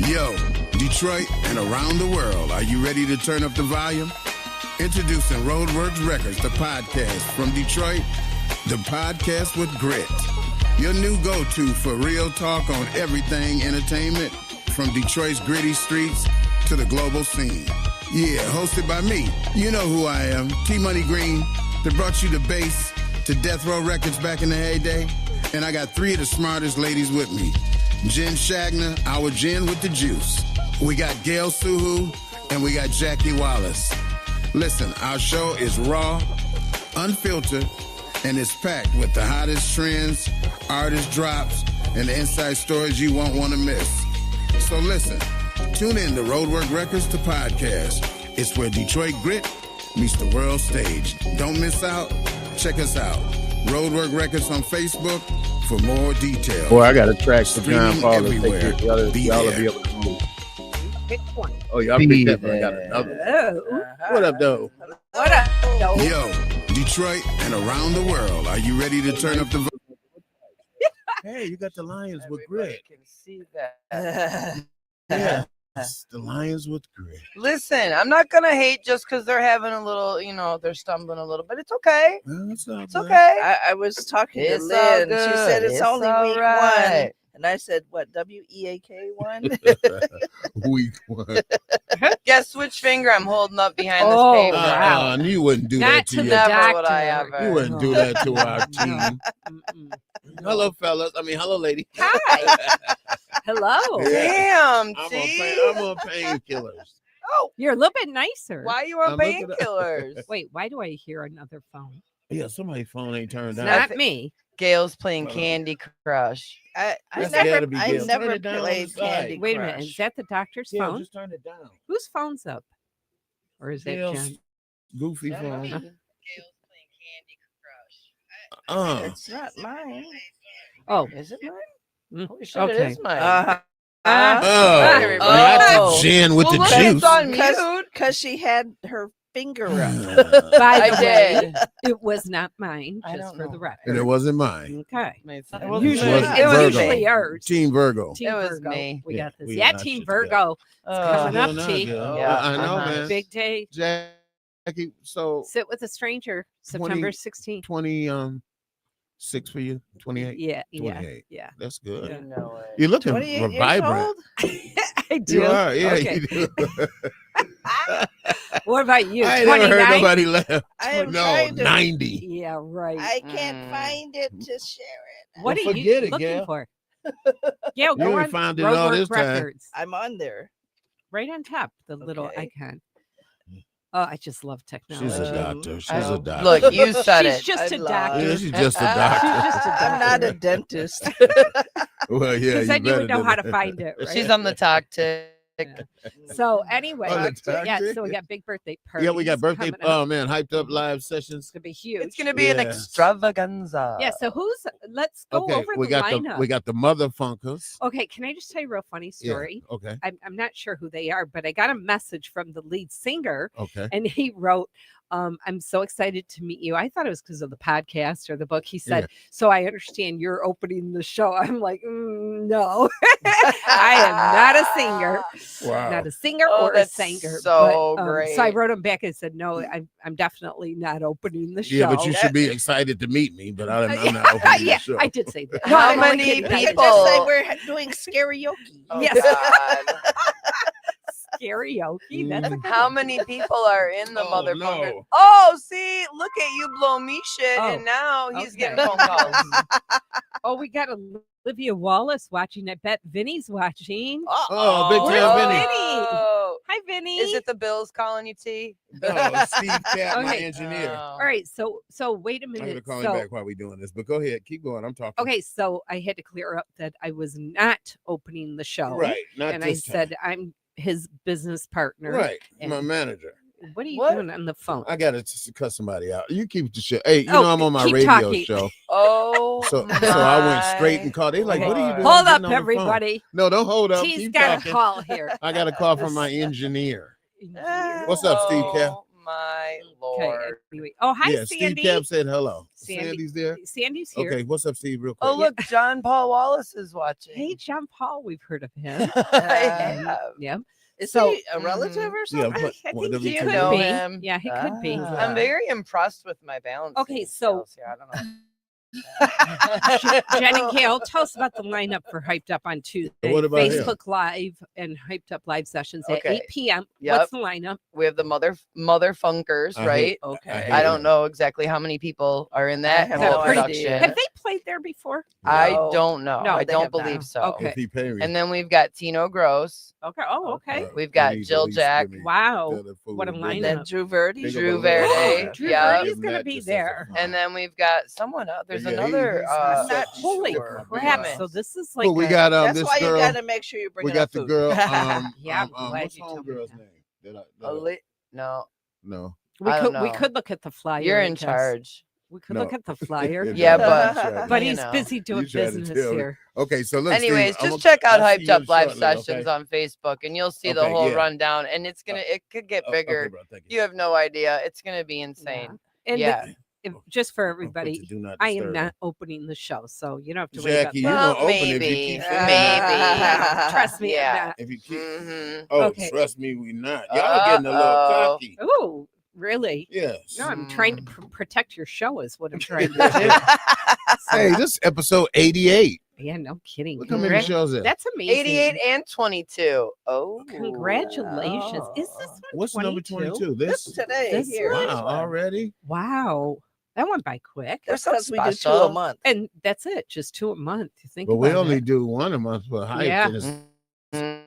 Yo, Detroit and around the world, are you ready to turn up the volume? Introducing Roadwork Records, the podcast from Detroit, the podcast with grit. Your new go-to for real talk on everything entertainment, from Detroit's gritty streets to the global scene. Yeah, hosted by me. You know who I am, T-Money Green, that brought you the bass to Death Row Records back in the heyday. And I got three of the smartest ladies with me. Jen Shagner, our Jen with the juice. We got Gail Suhu, and we got Jackie Wallace. Listen, our show is raw, unfiltered, and it's packed with the hottest trends, artist drops, and the inside stories you won't want to miss. So listen, tune in to Roadwork Records, the podcast. It's where Detroit grit meets the world stage. Don't miss out. Check us out. Roadwork Records on Facebook for more details. Boy, I got a track for Streaming JonPaul to everywhere. take y'all will be able to move. Oh, y'all picked that one. I got another one. What up, though? What up? Yo, Detroit and around the world, are you ready to turn up the volume? Hey, you got the Lions with grit. Can see that. Yeah, it's the Lions with grit. Listen, I'm not gonna hate just because they're having a little, they're stumbling a little, but it's okay. Well, it's not It's bad. okay. I was talking It's to all Lynn. She good. said it's only all week one. right. And I said, what, WEAK one? Week one. Guess which finger I'm holding up behind Oh, this paper? wow. You wouldn't do Not that to to the your Never would I doctor. ever. You wouldn't do that to our team. Mm-mm. Hello, fellas. Hello, lady. Hi. Hello. Damn, I'm see? on painkillers. Oh, You're a little bit nicer. why you on I'm looking at- painkillers? Wait, why do I hear another phone? Yeah, somebody's phone ain't turned It's down. not me. Gail's playing Candy Crush. I That's gotta never, be I Gail. Turn never it down on played the side. Candy Wait a Crush. minute. Is that the doctor's Yeah, phone? just turn it down. Whose phone's up? Or is that Gail's Jen? goofy That phone. might- Gail's playing Candy Crush. It's not mine. Oh, Is it mine? mm, Holy shit, okay. it is mine. Ah. Oh, Everybody. not Jen with Well, the look, juice. it's on mute. Because she had her finger up. By I the way, did. it was not mine, I just don't for know. the record. And it wasn't mine. Okay. It was Usually, was it was Virgo. usually ours. Team Virgo. Team It was Virgo. me. We Yeah, got this. we Yeah, got Team shit together. Virgo. Coming up, Doing T. good. Yeah, I know, uh-huh. man. Big day. Jackie, so Sit with a stranger, 20 September 16th. 6 for you, 28. Yeah, yeah, 28. yeah. That's good. You know it. You're looking 28 years vibrant. old? I do. You are, yeah, Okay. you do. What about you? I ain't never heard 29? nobody laugh. I am No, trying to. 90. Yeah, right. I can't Mm. find it to share it. What Well, are you forget it, looking Gail. for? Gail, You go ain't on found it all Roadwork this time. Records. I'm on there. Right on top, the little Okay. icon. Oh, I just love technology. She's a Um, doctor. She's I- a doctor. Look, you said She's it. just I a love- doctor. Yeah, she's just a She's doctor. just a doctor. I'm not a dentist. Well, yeah, Because then you better would know than how to that. find it, right? She's on the tactic. So anyway, On the yeah. tactic? So we got big birthday parties. Yeah, we got birthday. coming up. Oh man, hyped up Mhm. live sessions. It's gonna be huge. It's gonna be an Yeah. extravaganza. Yeah. So let's go Okay, over we the got lineup. we got the mother funkers. Okay, can I just tell you a real funny Yeah, story? okay, I'm not sure who they are, but I got a message from the lead singer, okay. and he wrote, I'm so excited to meet you. I thought it was because of the podcast or the book. He said, so I understand you're opening the show. I'm like, no, I am not a singer, Wow. not a singer Oh, or a that's singer. so So I great. wrote him back and said, no, I'm definitely not opening the show. Yeah, but you should be excited to meet me. But I'm not opening yeah, the show. I did say that. How I'm only many kidding. I did people- Just say we're doing karaoke. Oh, Yes. God. karaoke. That's a good How one. many people are in the Oh, motherfucker? no. Oh, see, look at you blow me shit, Oh, and now he's okay. getting phone calls. Oh, we got Olivia Wallace watching. I bet Vinny's watching. Oh, big Where's time Vinny. Vinny? Oh. Hi, Vinny. Is it the Bills calling you, T? No, Steve Cat, my Okay. engineer. Oh. All right? So wait a I'm minute. gonna call So him back while we doing this. But go ahead, keep going. I'm talking. okay, so I had to clear up that I was not opening the show, Right. Not And I this time. said I'm his business partner. Right. and- My manager. What are you What? doing on the phone? I gotta cut somebody out. You keep the shit. Hey, you Oh, know I'm on my keep radio talking. show. Oh, So I went straight and called. They like, what are you doing? Hold getting up, on the phone?" everybody. No, don't hold up. He's Keep got talking. a call here. I got a call from my engineer. Engineer. What's up, Steve Cat? Oh my my lord. Anyway. Oh, hi, Yeah, Sandy. Steve Cap said hello. Sandy. Sandy's there. Sandy's here. Okay, what's up, Steve? Real quick. Oh, look, JonPaul Wallace is watching. Hey, JonPaul. We've heard of him. Yep. Is So- he a relative or something? Yeah, I what, think he WTF? could know be. him? Yeah, he could be. Ah. I'm very impressed with my balance. Okay, so- skills here. I don't know. Jen and Gail, tell us about the lineup for Hyped Up on Tuesday. What about him? Facebook Live and Hyped Up live sessions at Okay. 8 p.m. Yep. What's the lineup? We have the mother funkers, I right? hate- Okay. hate I don't him. know exactly how many people are in that have whole no idea. production. Have they played there before? I No. don't know. No, I they don't have not. believe so. Okay. If he pay me. And then we've got Tino Gross. Okay. Oh, okay. We've got he needs to Jill at least Jack. give me Wow. the food What a and lineup. And then Drew Verde. Think Drew about it. Verde. Drew Yeah. Verde's Give gonna that be just as a there. fun. And then we've got someone else. There's Yeah, another. he's not Holy sure. crap. Damn So it. this is like Well, we a- got That's this why girl. you got to make sure you bring We enough got the food. girl. Yeah, I'm glad What's you told me homegirl's that. name? No, No. we I could don't we know. could look at the flyer. you're I in guess. charge. We could No. look at the flyer. Yeah, but you he's know. busy doing You tried to business tell me. here. Okay, so look. Anyways, Steve, just check out I'll see Hyped you Up Live shortly, Sessions okay? on Facebook, and you'll see the Okay, whole yeah. rundown. And it's gonna, it could get Okay, bigger. bro, thank You have no idea. It's gonna be insane. And Yeah. just for I'll put everybody, you do not I am disturb. not opening the show, so you don't have to worry about Jackie, that. you Well, gonna open it if you maybe, keep maybe. Trust me, Yeah. I'm not. If you keep. Mhm. Oh, Okay. trust me, we not. Y'all getting a little Uh-oh. cocky. Oh, really? Yes. No, I'm trying to Mm. protect your show is what I'm trying to do. Hey, this is episode 88. Yeah, no kidding. Look how many Congrat- shows in. That's amazing. 88 and 22. Oh, Congratulations. Is this one What's number 22? This This. today. This here. one? Wow, already? Wow. That went by quick. That's That's because we do 2 special. a month. And that's it. Just 2 a month. You think But we about only it. do one a month for hype. Yeah. And it's Mhm.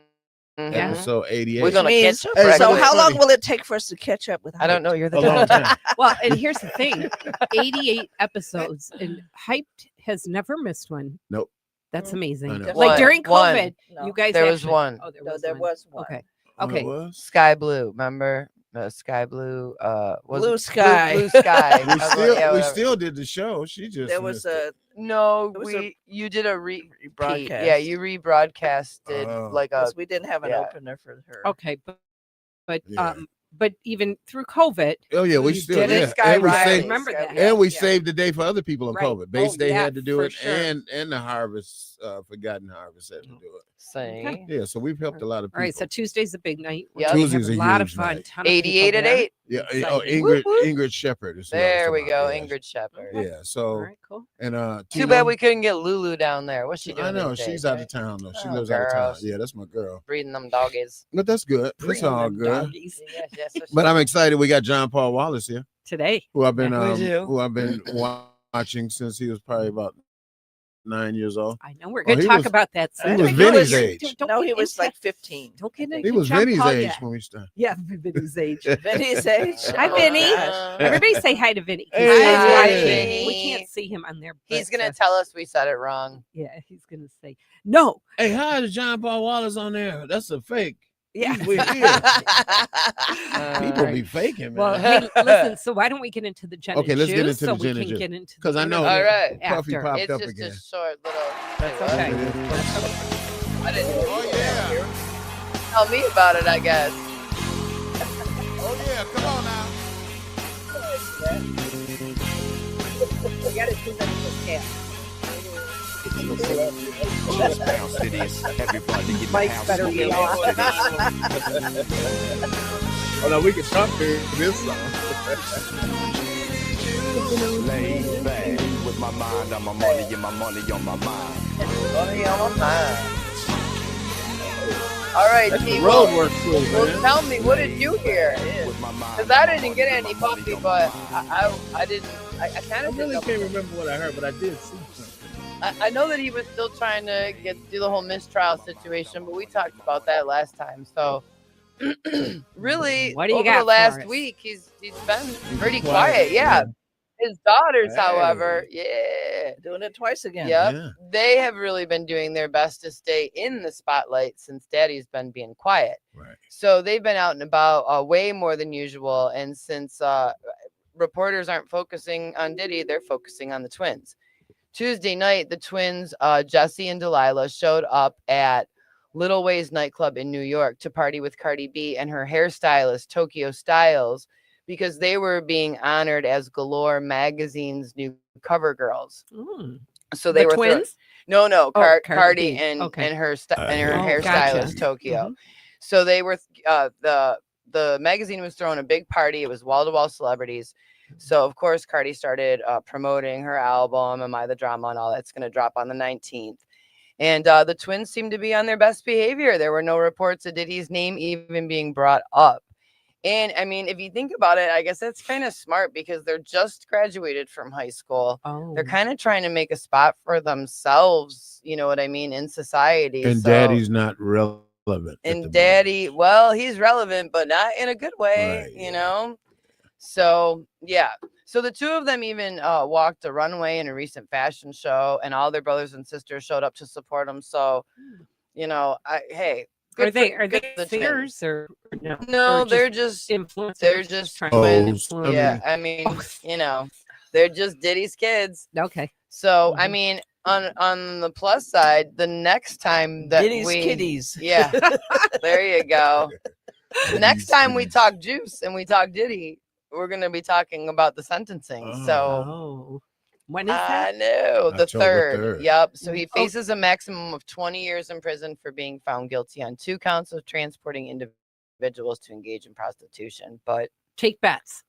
Yeah. episode 88. We're gonna Means- catch up. Hey, right so but away. how long funny. will it take for us to catch up with? I don't know. You're the a long judge. time. Well, and here's the thing 88 episodes, and Hyped has never missed one. Nope. That's I amazing. know. Like One. during One. COVID, No. you guys There was actually- one. Oh, there No, was there one. was one. Okay. Oh, Okay. it was? Sky Blue. Remember? Sky Blue. Was Blue it- Sky. Blue Sky. We I was still, like, yeah, we whatever. still did the show. She just There was missed it. No, It was a you did a rebroadcast. rebroadcast. Yeah, you rebroadcasted Oh. like a. because we didn't have an yeah. opener for her. Okay. But Yeah. but even through COVID, Oh yeah, we You still did it, yeah. Sky And we Riley. saved, remember that. and we Yeah. saved the day for other people on Right. COVID. Base Oh, Day yeah, had to do for it, sure. and the Harvest, Forgotten Harvest had to do it. Saying Yeah, so we've helped a lot of all people. right. So Tuesday's a big night. We're Yep. gonna Tuesday's have a a lot of huge fun. night. Ton of people 88 at there. 8. Yeah, Exciting. Ingrid Whoop, whoop. Ingrid Shepherd is who I was There we talking go, about, yeah. Ingrid Shepherd. Yeah, All so right. Cool. and Too Tino, bad we couldn't get Lulu down there. What's she doing? I know these she's days, out right? of town though. She Oh, lives out of town. girls. Yeah, that's my girl. Breeding them doggies. But that's good. That's Freeing all them good. doggies. Yes, yes. yes, But yes. I'm excited. We got JonPaul Wallace here, Today. who I've been We do. watching since he was probably about 9 years old. I know we're going he to talk was- about that. he soon. was Don't Vinny's get- age. don't No, get he was into- like 15. Don't get I into He was John Vinny's Paul age yet. when we started. Yeah, Vinny's age. Vinny's age. Hi, Oh, Vinny. gosh. Everybody say hi to Vinny. 'cause Hey, he's hey. watching. We can't see him on there. He's but, gonna tell us we said it wrong. yeah, he's gonna say no. Hey, hi to JonPaul Wallace on there. That's a fake. Yeah. We're here. People Right. be faking, Well, man. hey, listen. So why don't we get into the gin Okay, and let's get juice into so the we gin and can juice. get into 'Cause I know interview All right. Puffy after. popped It's up just again. a short little. That's Wait, what? okay. I didn't know. Oh yeah. Tell me about it, I guess. Oh yeah. Come on now. We got to do that with cat. Mike's better be off. Oh no, we can talk to this song. Laid back with my mind on my money and my money on my mind. Money on my mind. All right, That's the T. Roadwork crew, Well, man. tell me, what did you hear? With my mind Because I didn't get any puppy, but I didn't. I kind I of really can't remember what I heard, but I did see something. I know that he was still trying to do the whole mistrial situation, but we talked about that last time. So really, What do you over got the for last us? week, he's been pretty quiet, quiet. Yeah. His daughters, Hey. however, yeah. Doing it twice again. Yep. Yeah. They have really been doing their best to stay in the spotlight since Daddy's been being quiet. Right. So they've been out and about way more than usual. And since reporters aren't focusing on Diddy, they're focusing on the twins. Tuesday night, the twins, Jesse and Delilah, showed up at Little Ways nightclub in New York to party with Cardi B and her hairstylist, Tokyo Styles, because they were being honored as Galore magazine's new cover girls. So they were twins. No, Cardi Cardi B. and Okay. and her hairstylist Gotcha. Tokyo. Mhm. So they were the magazine was throwing a big party. It was wall-to-wall celebrities. So of course Cardi started promoting her album "Am I the Drama" and all that's going to drop on the 19th. And the twins seemed to be on their best behavior. There were no reports of Diddy's name even being brought up. And I mean, if you think about it, I guess that's kind of smart because they're just graduated from high school. Oh. They're kind of trying to make a spot for themselves, you know what I mean, in society. And so, Daddy's not relevant. and Daddy, well, he's relevant, but not in a good way, Right, you yeah. know? So, yeah. So the two of them even walked a runway in a recent fashion show, and all their brothers and sisters showed up to support them. So, you know, hey. Are they the singers twins. or no? No, Or they're just influencers. they're just trying twins. to influence. Yeah, I mean, you know, they're just Diddy's kids. Okay. So I mean, on the plus side, the next time that Diddy's kitties. yeah, there you go. Next time we talk Juice and we talk Diddy, we're gonna be talking about the sentencing. So Oh. When is I that? know the October 3rd. 3rd. Yep. So he faces a maximum of 20 years in prison for being found guilty on 2 counts of transporting individuals to engage in prostitution. But Take bets.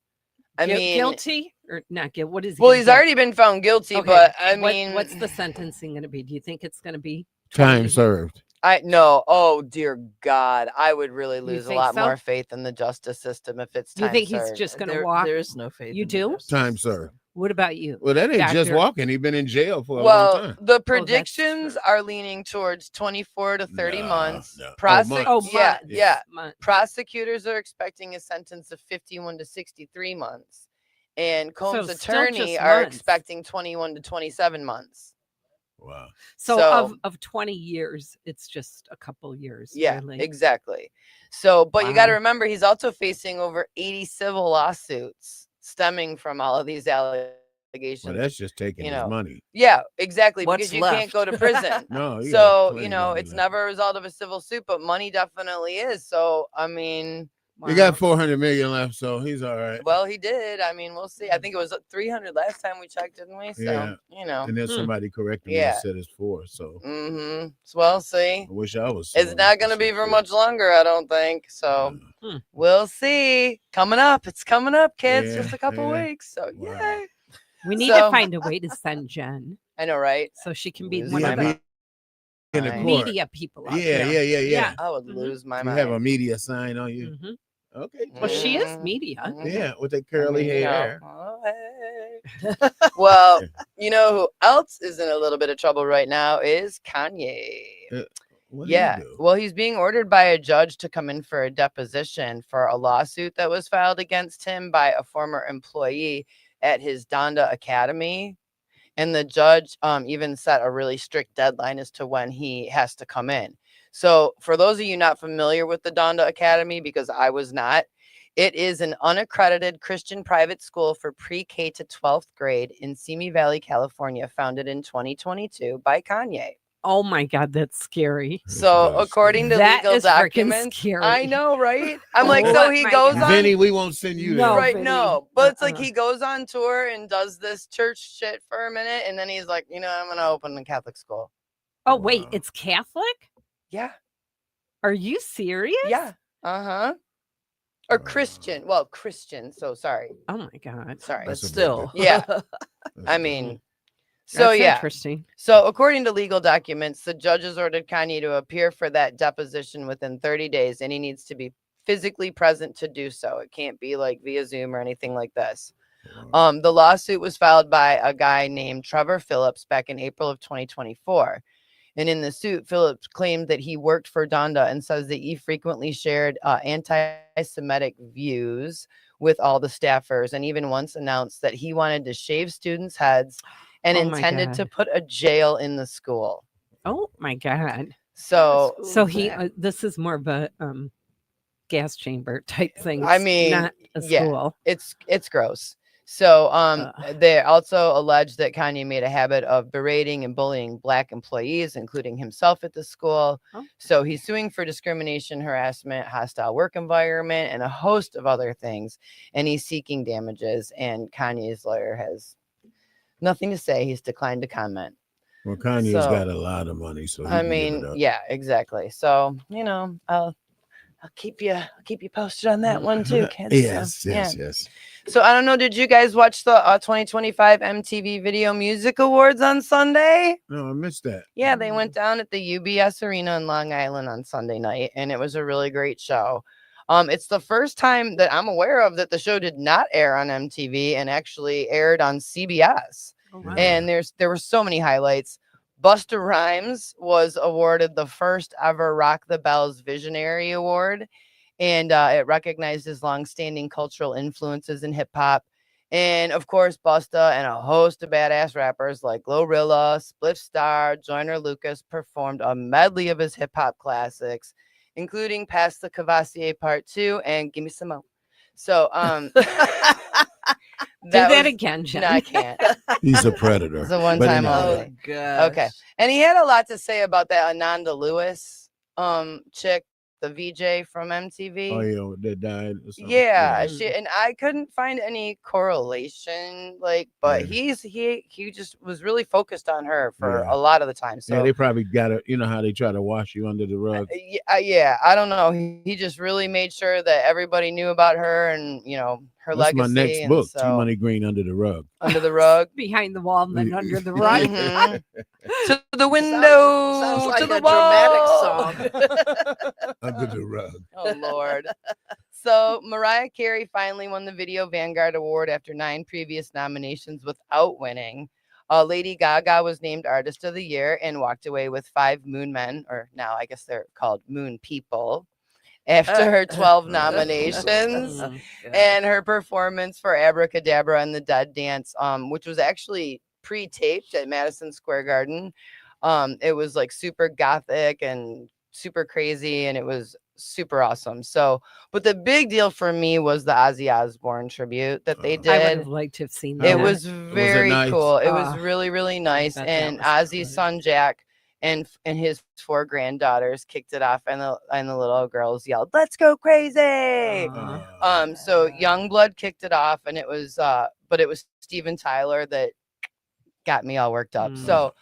I mean, guilty or not guilty? What is he? well, gonna he's get? already been found guilty, Okay, but I mean, what's the sentencing going to be? Do you think it's going to be Time served. I no. Oh dear God, I would really lose a think lot so? more faith in the justice system if it's Do you time think served. he's just going to walk? There is no faith. You in the do? justice Time system. served. What about you? Well, that ain't just Doctor- walking. He's been in jail for a long Well, time. the that's predictions true. are leaning towards 24 to 30 No, months. no. Prosec- Oh, months. yeah, months. yeah. Months. Prosecutors are expecting a sentence of 51 to 63 months. And Combs' So still attorney just are months. expecting 21 to 27 months. Wow. So of 20 years, it's just a couple years. Yeah, really. exactly. So, but you got to Wow. remember, he's also facing over 80 civil lawsuits stemming from all of these allegations. Well, that's just taking you his know, money. Yeah, exactly. What's because you left? can't go to prison. No. You got So, plenty you of know, money it's left. never a result of a civil suit, but money definitely is. So, I mean, He got 400 million left, so he's all right. well, he did. I mean, we'll see. I think it was 300 last time we checked, didn't we? So, Yeah. you know. And then somebody corrected me Yeah. and said it's 4. So Mm-hmm. Well, see. I wish I was. It's not going to be for much longer, I don't think. So we'll see. Coming up. It's coming up, kids. Just a couple weeks. So, Wow. yay. We need So- to find a way to send Jen I know, right? so she can be Lose one my of mind. the in the Fine. court. media people. Out Yeah, there. yeah. I would Mhm. lose my You mind. have a media sign on you. Mhm. Okay. Well, she is Mhm. media. Mhm. Yeah, with that curly I mean, you know, hair. oh, hey. Well, you know who else is in a little bit of trouble right now is Kanye. What did he Yeah. do? Well, he's being ordered by a judge to come in for a deposition for a lawsuit that was filed against him by a former employee at his Donda Academy. And the judge even set a really strict deadline as to when he has to come in. So for those of you not familiar with the Donda Academy, because I was not, it is an unaccredited Christian private school for pre-K to 12th grade in Simi Valley, California, founded in 2022 by Kanye. Oh my God, that's scary. So really according to That legal is freaking documents, scary. I know, right? I'm like, Oh so he my goes God. on, Vinny, we won't send you No, there. right? Vinny. No, but it's like Uh-uh. he goes on tour and does this church shit for a minute, and then he's like, you know, I'm gonna open a Catholic school. Oh wait, Wow. it's Catholic? Yeah, Are you serious? yeah, uh-huh. Or Christian. Well, Christian. So sorry, Oh my God. sorry. But That's a big still, Yeah. That's I a big mean, so That's yeah. interesting. So according to legal documents, the judge has ordered Kanye to appear for that deposition within 30 days, and he needs to be physically present to do so. It can't be like via Zoom or anything like this. Wow. The lawsuit was filed by a guy named Trevor Phillips back in April of 2024. And in the suit, Phillips claimed that he worked for Donda and says that he frequently shared anti-Semitic views with all the staffers, and even once announced that he wanted to shave students' heads and Oh my intended to God. put a jail in the school. Oh my God. So, So he this is more of a gas chamber type thing. I It's mean, not a yeah. school. it's gross. So they also alleged that Kanye made a habit of berating and bullying Black employees, including himself at the school. Oh. So he's suing for discrimination, harassment, hostile work environment, and a host of other things. And he's seeking damages. And Kanye's lawyer has nothing to say. He's declined to comment. Well, Kanye's So, got a lot of money, so he I can give it mean, up. yeah, exactly. So, you know, I'll keep you posted on that one too, kids. Yes. So I don't know. Did you guys watch the 2025 MTV Video Music Awards on Sunday? No, I missed that. Yeah, they went down at the UBS Arena in Long Island on Sunday night, and it was a really great show. It's the first time that I'm aware of that the show did not air on MTV and actually aired on CBS. Oh, wow. And there were so many highlights. Busta Rhymes was awarded the first ever Rock the Bells Visionary Award, and it recognized his longstanding cultural influences in hip hop. And of course, Busta and a host of badass rappers like Glorilla, Spliff Star, Joyner Lucas performed a medley of his hip hop classics, including Pass the Cavassier Part 2 and Gimme Some Mo. So, Do that again, Jen. No, I can't. He's a predator. It's a one But time anyway. only. gosh. Okay. And he had a lot to say about that Ananda Lewis chick, the VJ from MTV. Oh, yeah, that died or something. Yeah, and I couldn't find any correlation, but Yeah. he just was really focused on her for Yeah. a lot of the time. So Yeah, they probably got it. You know how they try to wash you under the rug. yeah, I don't know. He just really made sure that everybody knew about her and her That's legacy. my next and book, T so, Money Green Under the Rug. Under the Rug. Behind the wall and then under the rug. Mhm. To the window. Sounds like to the a dramatic wall. song. Under the rug. Oh, Lord. So Mariah Carey finally won the Video Vanguard Award after 9 previous nominations without winning. Lady Gaga was named Artist of the Year and walked away with 5 Moon Men, or now I guess they're called Moon People, after her 12 nominations. Oh, And her performance for Abracadabra and the Dead Dance, which was actually pre-taped at Madison Square Garden. It was like super gothic and super crazy, and it was super awesome. So, but the big deal for me was the Ozzy Osbourne tribute that they I would did. have liked to have seen that. It was very nice? cool. It was Ah, really, really nice. bet that And was Ozzy's good. son Jack and his 4 granddaughters kicked it off, and the little girls yelled, "Let's go crazy!" So Youngblood kicked it off, and it was but it was Steven Tyler that got me all worked up. So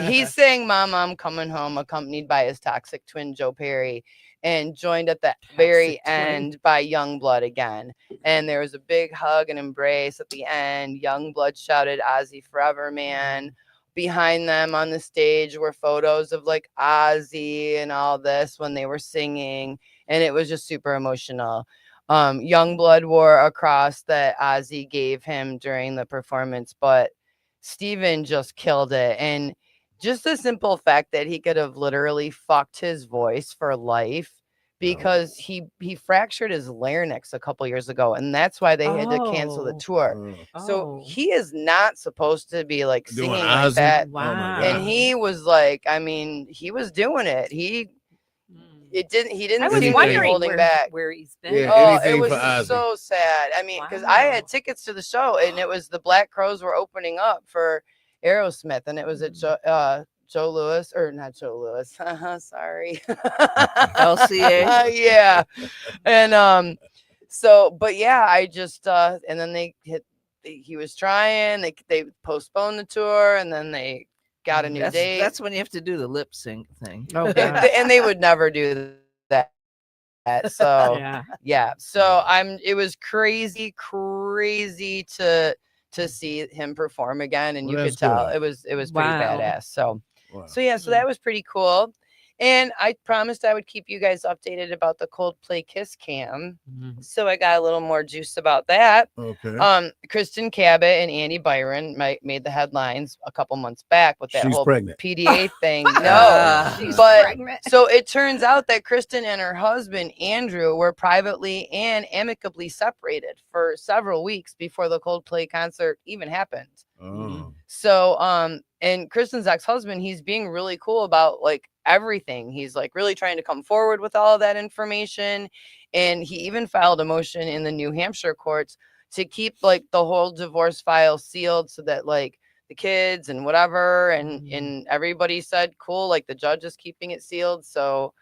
he sang Mama, I'm Coming Home, accompanied by his toxic twin Joe Perry, and joined at the very Toxic twin. end by Youngblood again. And there was a big hug and embrace at the end. Youngblood shouted Ozzy Forever, man. Behind them on the stage were photos of like Ozzy and all this when they were singing, and it was just super emotional. Youngblood wore a cross that Ozzy gave him during the performance, but Steven just killed it. And just the simple fact that he could have literally fucked his voice for life because he fractured his larynx a couple years ago, and that's why they had to cancel the Oh. tour. So Oh. he is not supposed to be like Doing singing like Ozzy? that. Oh my Wow. God. And he was like, I mean, he was doing it. He didn't I was seem to be wondering holding back. where he's been. Yeah, Oh, it anything was for Ozzy. so sad. I mean, because I had Wow. tickets to the show, and it was the Black Crows were opening up for Aerosmith, and it was at Joe Lewis, or not Joe Lewis. Sorry. LCA. Yeah. And so, but yeah, I just and then he was trying, they postponed the tour, and then they got a new date. That's when you have to do the lip sync thing. Oh, and, God. and they would never do that. So Yeah. yeah, so it was crazy to see him perform again, and Well, you that's could tell good. it was pretty Wow. badass. So Wow. yeah, so that was pretty cool. And I promised I would keep you guys updated about the Coldplay Kiss Cam. So I got a little more juice about that. Okay. Kristen Cabot and Andy Byron made the headlines a couple months back with that She's whole pregnant. PDA thing. No, She's but pregnant. so it turns out that Kristen and her husband Andrew were privately and amicably separated for several weeks before the Coldplay concert even happened. Oh. So and Kristen's ex-husband, he's being really cool about like everything. He's like really trying to come forward with all of that information, and he even filed a motion in the New Hampshire courts to keep like the whole divorce file sealed so that like the kids and whatever and everybody said cool, like the judge is keeping it sealed. So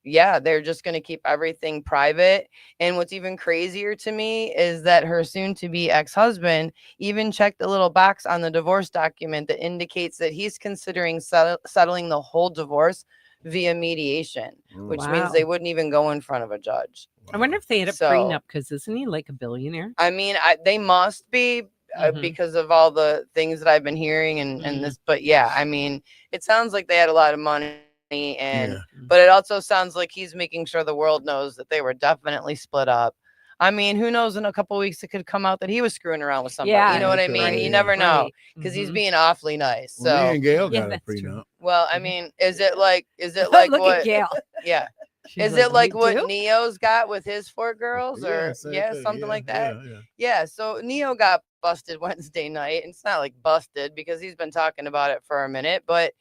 yeah, they're just going to keep everything private. And what's even crazier to me is that her soon to be ex-husband even checked the little box on the divorce document that indicates that he's considering settling the whole divorce via mediation, which means they wouldn't even go in front of a judge. I wonder if they had a prenup, because isn't he like a billionaire? I mean, they must be because of all the things that I've been hearing and this, but yeah, I mean, it sounds like they had a lot of money. And but it also sounds like he's making sure the world knows that they were definitely split up. I mean, who knows, in a couple of weeks it could come out that he was screwing around with somebody. You know what I mean? You never know, because he's being awfully nice. So me and Gail got a prenup. Well, I mean, is it like Look what at Gail. Yeah. She's is it like what do? Neo's got with his 4 girls or something like that? Yeah, so Neo got busted Wednesday night. And it's not like busted because he's been talking about it for a minute, but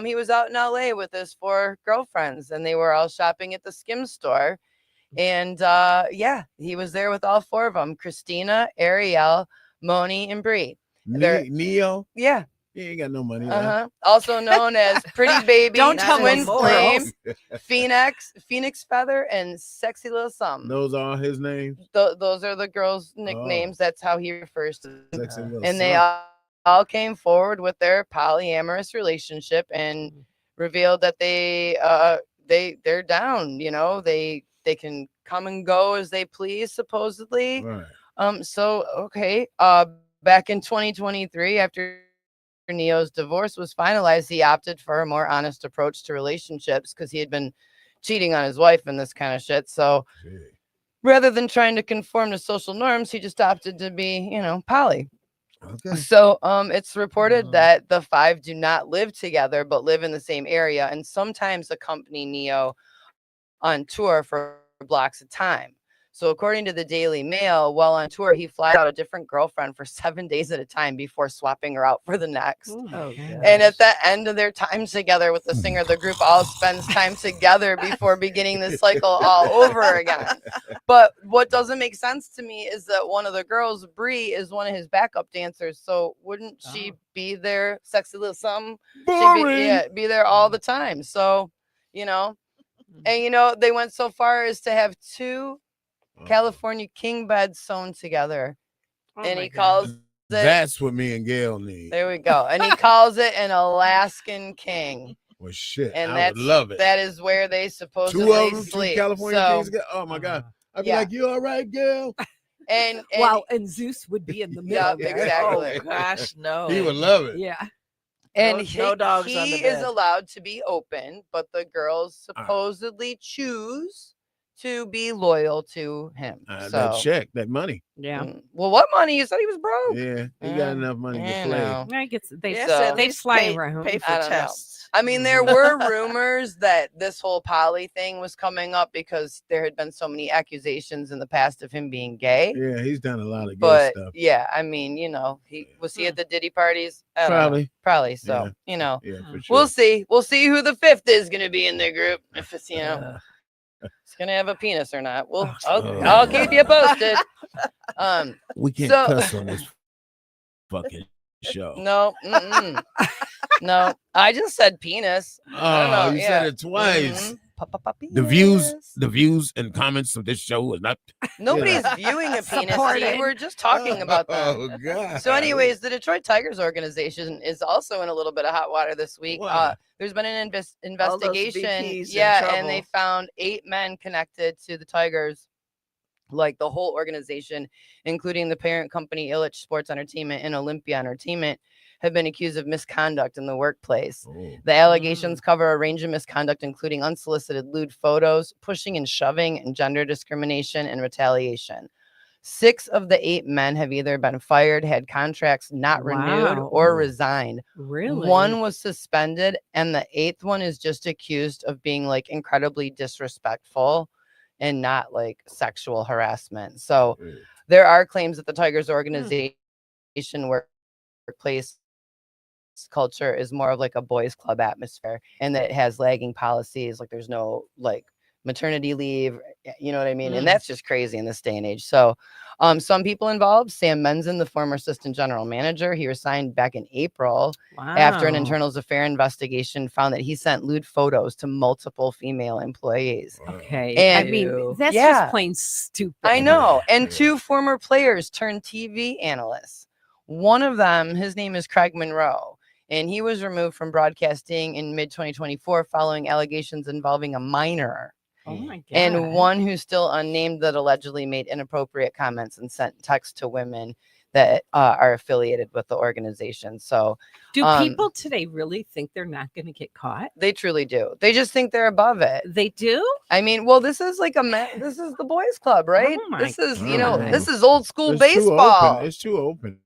he was out in LA with his 4 girlfriends and they were all shopping at the Skim store. And yeah, he was there with all 4 of them: Christina, Ariel, Moni, and Bree. Neo? Yeah. He ain't got no money. Also known as Pretty Baby, Don't tell Twin me Flame, Phoenix Feather, and Sexy Little Something. Those are his names? Those are the girls' nicknames. That's how he refers to them. And they all came forward with their polyamorous relationship and revealed that they're down. You know, they can come and go as they please, supposedly. Right. So okay. Back in 2023, after Neo's divorce was finalized, he opted for a more honest approach to relationships because he had been cheating on his wife and this kind of shit. So rather than trying to conform to social norms, he just opted to be, poly. Okay. So it's reported that the 5 do not live together but live in the same area and sometimes accompany Neo on tour for blocks of time. So according to the Daily Mail, while on tour, he flies out a different girlfriend for 7 days at a time before swapping her out for the next. And at the end of their time together with the singer, the group all spends time together before beginning the cycle all over again. But what doesn't make sense to me is that one of the girls, Bree, is one of his backup dancers. So wouldn't she be there, Sexy Little Something? Be there all the time. So, and they went so far as to have 2 California king beds sewn together, and he calls it. That's what me and Gail need. There we go. And he calls it an Alaskan king. Well, shit, and I would love it. That is where they supposedly 2 of them, sleep. 2 California kings. Oh my God, I'd be like, "You all right, Gail?" And Zeus would be in the middle. Yeah, exactly. Oh gosh, no. He would love it. Yeah. And no dogs he on the is bed. allowed to be open, but the girls supposedly choose to be loyal to him. That check, that money. Yeah. Well, what money? You said he was broke. Yeah, he got enough money to play. I guess they fly around. Pay for tests. I mean, there were rumors that this whole poly thing was coming up because there had been so many accusations in the past of him being gay. Yeah, he's done a lot of gay stuff. Yeah, I mean, was he at the Diddy parties? Probably. So, Yeah, for sure. We'll see. We'll see who the 5th is going to be in the group. If it's, it's going to have a penis or not. I'll keep you posted. We can't cuss on this fucking show. No. No, I just said penis. Oh, you said it twice. The views and comments of this show is not. Nobody's viewing a penis. See, we're just talking about that. Oh God. So, anyways, the Detroit Tigers organization is also in a little bit of hot water this week. Wow. There's been an investigation. Yeah, and they found 8 men connected to the Tigers, like the whole organization, including the parent company Illich Sports Entertainment and Olympia Entertainment, have been accused of misconduct in the workplace. The allegations cover a range of misconduct, including unsolicited lewd photos, pushing and shoving, and gender discrimination and retaliation. 6 of the 8 men have either been fired, had contracts not renewed, or resigned. Really? 1 was suspended, and the 8th one is just accused of being like incredibly disrespectful and not like sexual harassment. So there are claims that the Tigers organization workplace culture is more of like a boys club atmosphere, and that it has lagging policies. Like there's no like maternity leave. You know what I mean? Mm. And that's just crazy in this day and age. So some people involved, Sam Menzen, the former assistant general manager, he resigned back in April after an Wow. internal affair investigation found that he sent lewd photos to multiple female employees. Okay. And- I mean, that's Yeah. just plain stupid. I know. And 2 former players turned TV analysts. One of them, his name is Craig Monroe, and he was removed from broadcasting in mid-2024 following allegations involving a minor. Oh my God. And one who's still unnamed that allegedly made inappropriate comments and sent texts to women that are affiliated with the organization. So do people today really think they're not going to get caught? they truly do. They just think they're above it. They do? I mean, well, this is like this is the boys club, right? Oh my This is, God. this is old school It's too baseball. open. It's too open.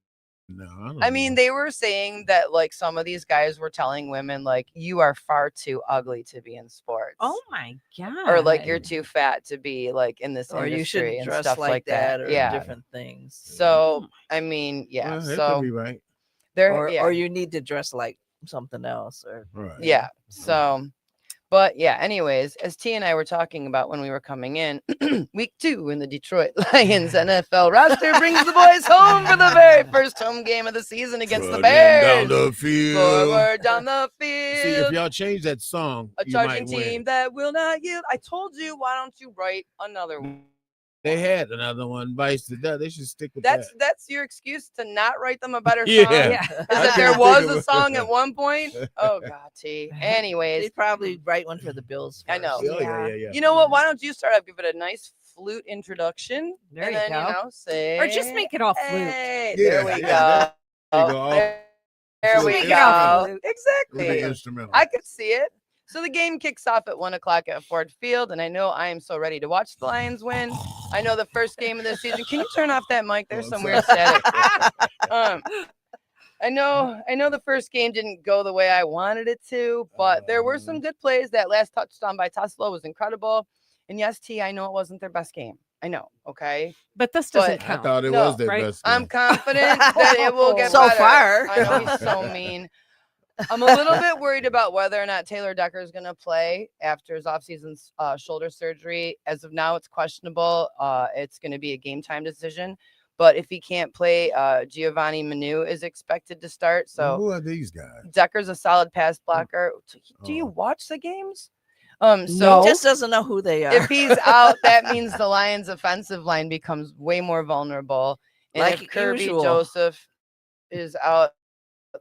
No, I mean, they were saying that like some of these guys were telling women like you are far too ugly to be in sports. Oh my God. Or like you're too fat to be like in this Or industry you shouldn't and dress stuff like that, or yeah. different things. So I mean, yeah. Well, that So could be right. there, Or you need to dress like something else, or Right. yeah. So, but yeah. Anyways, as T and I were talking about when we were coming in, week 2 in the Detroit Lions NFL roster brings the boys home for the very first home game of the season against the Running Bears. down the field. Forward down the See, if field. y'all change that song, A you charging might team win. that will not yield. I told you, why don't you write another one? They had another one, Vice to Death. They should stick with That's your excuse to not write them a better Yeah. song. Yeah. Is I that there couldn't was think of a it. song at one point? Oh God, T. Anyways, they probably write one for the Bills. I know. first. Oh, yeah. you know what? Why don't you start up? Give it a nice flute introduction, There and you then go. say, Or just make it all flute. Hey, Yeah, there we yeah, go. There you go. There Flute we Make it all go. flute. With Exactly. the instrumental. I could see it. So the game kicks off at 1 o'clock at Ford Field, and I know I am so ready to watch the Lions win. I know the first game of the season. Can you turn off that mic? There's Oh, some I'm weird sorry. static. I know the first game didn't go the way I wanted it to, but there were some good plays. That last touchdown by Tesla was incredible. And yes, T, I know it wasn't their best game. I know, okay? But this doesn't But I count. thought it No, was their right? best. I'm game. confident that it will get So better. far. I know he's so mean. I'm a little bit worried about whether or not Taylor Decker is going to play after his offseason shoulder surgery. As of now, it's questionable. It's going to be a game time decision. But if he can't play, Giovanni Manu is expected to start. Well, So who are these guys? Decker's a solid pass blocker. Do you Oh. watch the games? No. So He just doesn't know who they are. if he's out, that means the Lions' offensive line becomes way more vulnerable. And Like if Kirby usual. Joseph is out,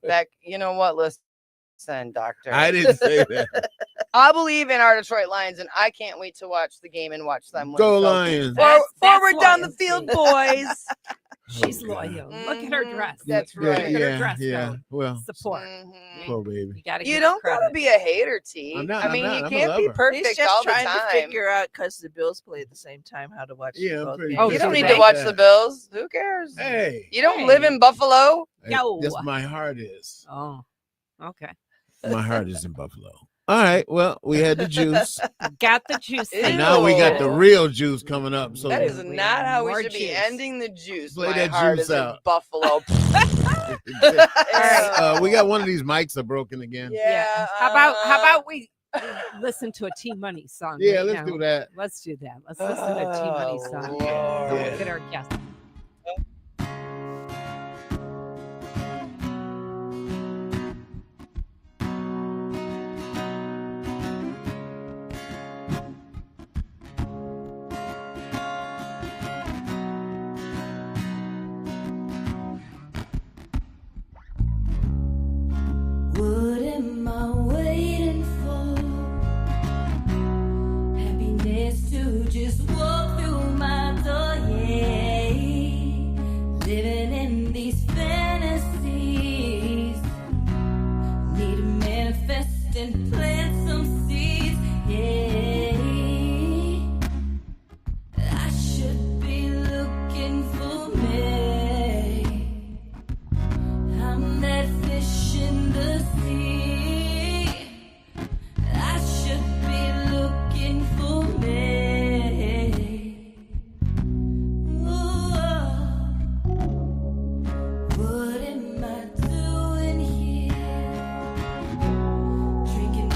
back, you know what? Listen, doctor. I didn't say that. I believe in our Detroit Lions, and I can't wait to watch the game and watch them win. Go So, Lions. That's forward down the loyalty. field, boys. She's Oh, God. loyal. Look at her Mhm. dress. That's Yeah, right. Look at her dress yeah. code. Well, Support. Mhm. poor baby. You gotta You give don't credit. gotta be a hater, T. I'm not, I I'm mean, not. you I'm a can't be lover. perfect He's just all the trying time. to figure out, because the Bills play at the same time, how to watch. Yeah, I'm both pretty games. Oh, You do don't need they? to watch Yeah. the Bills. Who cares? Hey, You don't Hey. live in Buffalo. Yo. That's my heart is. Oh, okay. My heart is in Buffalo. All right. Well, we had the juice, Got the juice. Ew. and now we got the real juice coming up. So That is we not have how we more should be juice. ending the juice. Play My that heart juice is in out. Buffalo. we got one of these mics are broken again. Yeah. How about we listen to a T Money song? Yeah, right let's now? do that. Let's do that. Let's listen to a T Money Oh, song. Lord. So we'll get our guest. What am I waiting for? Happiness to just walk through my door, yeah. Living in these fantasies. Need to manifest and plant some seeds, yeah. I should be looking for me. I'm that fish in the sea. I should be looking for me. Ooh, what am I doing here? Drinking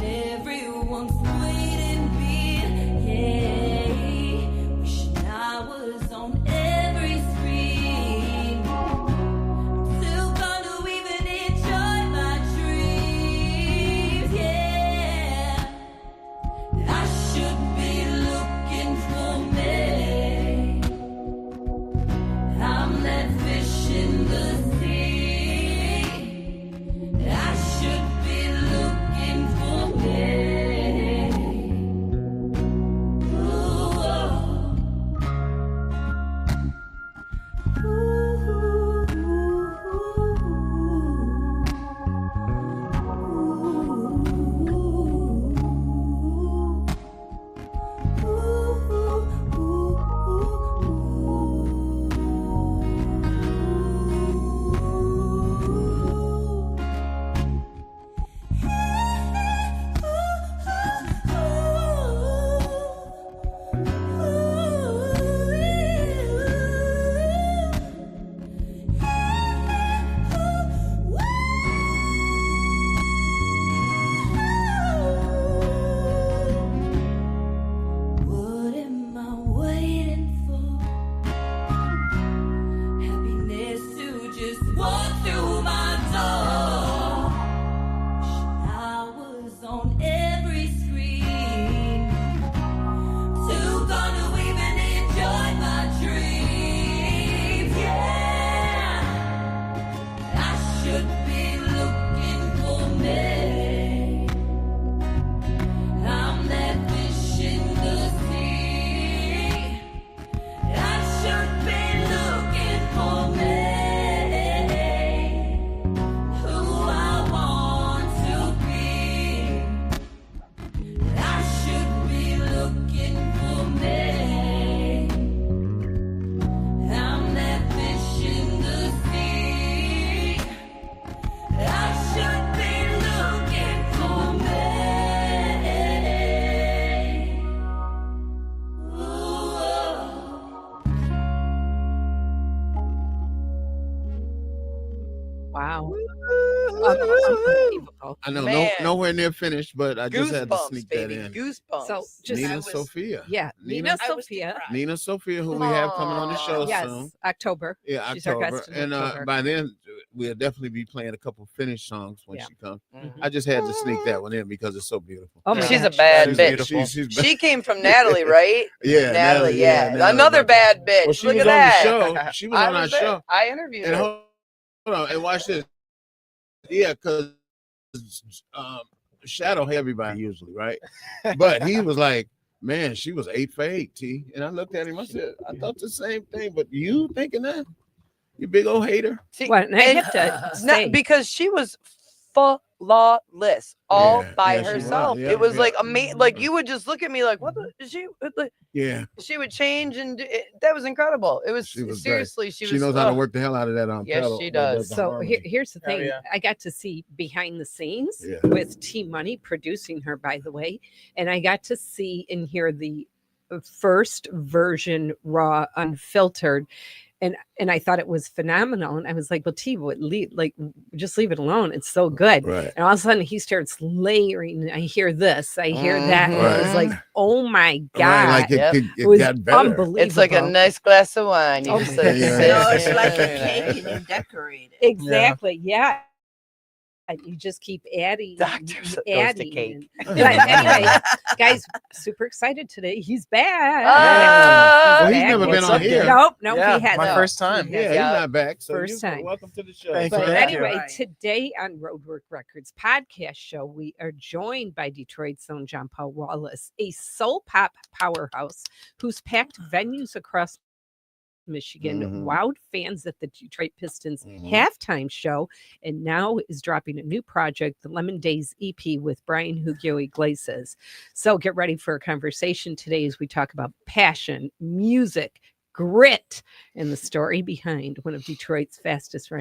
Wow. I know, Man. nowhere near finished, but I just had to Goosebumps, sneak baby. that in. Goosebumps. So just Nina Sophia. yeah, Nina I was Sophia. surprised. Nina Sophia, who we have coming on the show Aw. Yes, soon. October. Yeah, She's our October. guest in And October. by then, we'll definitely be playing a couple finished songs when Yeah. she comes. Mhm. I just had to sneak that one in because it's so beautiful. Oh my She's a gosh. bad She's bitch. beautiful. She's She came from Natalie, right? yeah, Natalie, yeah. Natalie, Another but- bad bitch. Well, she Look was at on that. the show. She was I on our was there. show. I interviewed And her. hold on, and watch this. Yeah, because Shadow had everybody usually, right? But he was like, man, she was 8 for 8, T. And I looked at him, I said, I thought the same thing, but you thinking that? You big old hater. See, Well, and I and have to not say, because she was flawless all Yeah, by yeah, she was, herself. yeah, It was yeah. like amazing. Like you would just look at me like, what the? Is she? Like, Yeah. she would change, and that was incredible. It was She was seriously. She was. knows how to work the hell out of that Yes, pedal. she that does. the so harmony. here's the Hell thing. yeah. I got to see behind the scenes Yeah. with T Money producing her, by the way, and I got to see and hear the first version raw, unfiltered. And I thought it was phenomenal. And I was like, well, T, just leave it alone. It's so good. Right. And all of a sudden he starts layering. I hear this, I hear that. And it was like, oh my God. Right, like Yep. it it was got better. unbelievable. It's like a nice glass of wine. You Oh just my like God. sit No, it's there. like a cake and you decorate it. Exactly. Yeah. And you just keep adding, Doctor goes to adding. cake. But anyway, guys, super excited today. He's back. Ah! Well, he's Back. never been What's on up, here. dude? Nope, Yeah, he hasn't. my first time. Yeah, Yeah. he's not back. So First time. welcome to the show. Thank But you. anyway, Right. today on Roadwork Records podcast show, we are joined by Detroit's own JonPaul Wallace, a soul pop powerhouse who's packed venues across Michigan, Mhm. wowed fans at the Detroit Pistons Mhm. halftime show, and now is dropping a new project, the Lemon Days EP with Brian Hugo Iglesias. So get ready for a conversation today as we talk about passion, music, grit, and the story behind one of Detroit's fastest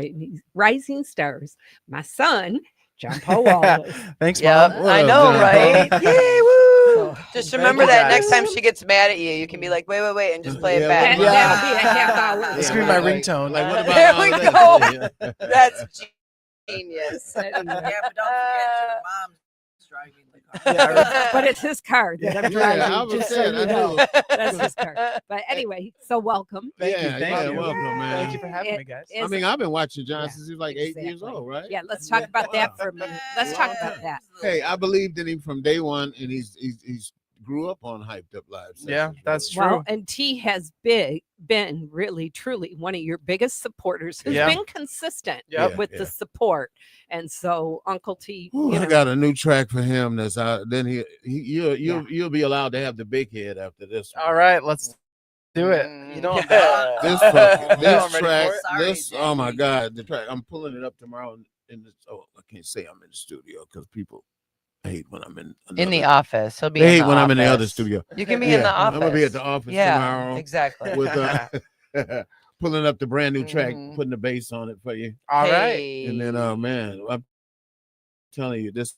rising stars, my son, JonPaul Wallace. Thanks, Yeah, Mom. I know, John? right? Yay, woo! Just Thank remember you, that guys. next time she gets mad at you, you can be like, wait, and just play it Yeah, back. what about- That'll be a half hour. This could be my ringtone. Like, what There about we all this? That's genius. Yeah, but don't forget your mom's driving the car. Yeah, But it's his car that I'm driving. Yeah, I was just so saying, you I know. knew. That's his car. But anyway, so welcome. Thank you. Yeah, Thank yeah, you. welcome, man. Thank you for having me, guys. I mean, I've been watching John Yeah, since he was like 8 years exactly. old, right? Yeah, let's talk about that Wow. for a minute. Let's talk about that. Hey, I believed in him from day one, and he's grew up on hyped up live sessions. Yeah, that's really. true. Well, and T has been really, truly one of your biggest supporters who's Yeah. been consistent Yep. with Yeah. the support. And so Uncle T, Ooh, you I know, got a new track for him that's out. Then you'll be allowed to have the big head after this one. All right, let's do it. Mm. You know, I'm Yeah. This I'm this ready track, for it. Sorry, this oh my Jackie. god, the track. I'm pulling it up tomorrow in this. Oh, I can't say I'm in the studio because people hate when I'm in In the another- office. He'll be They in hate the when I'm in the other office. studio. You can be in the office. I'm gonna be at the office Yeah, tomorrow exactly. with pulling up the brand new track, Mhm. putting the bass on it for you. All right. Hey. And then, oh man, I'm telling you, this,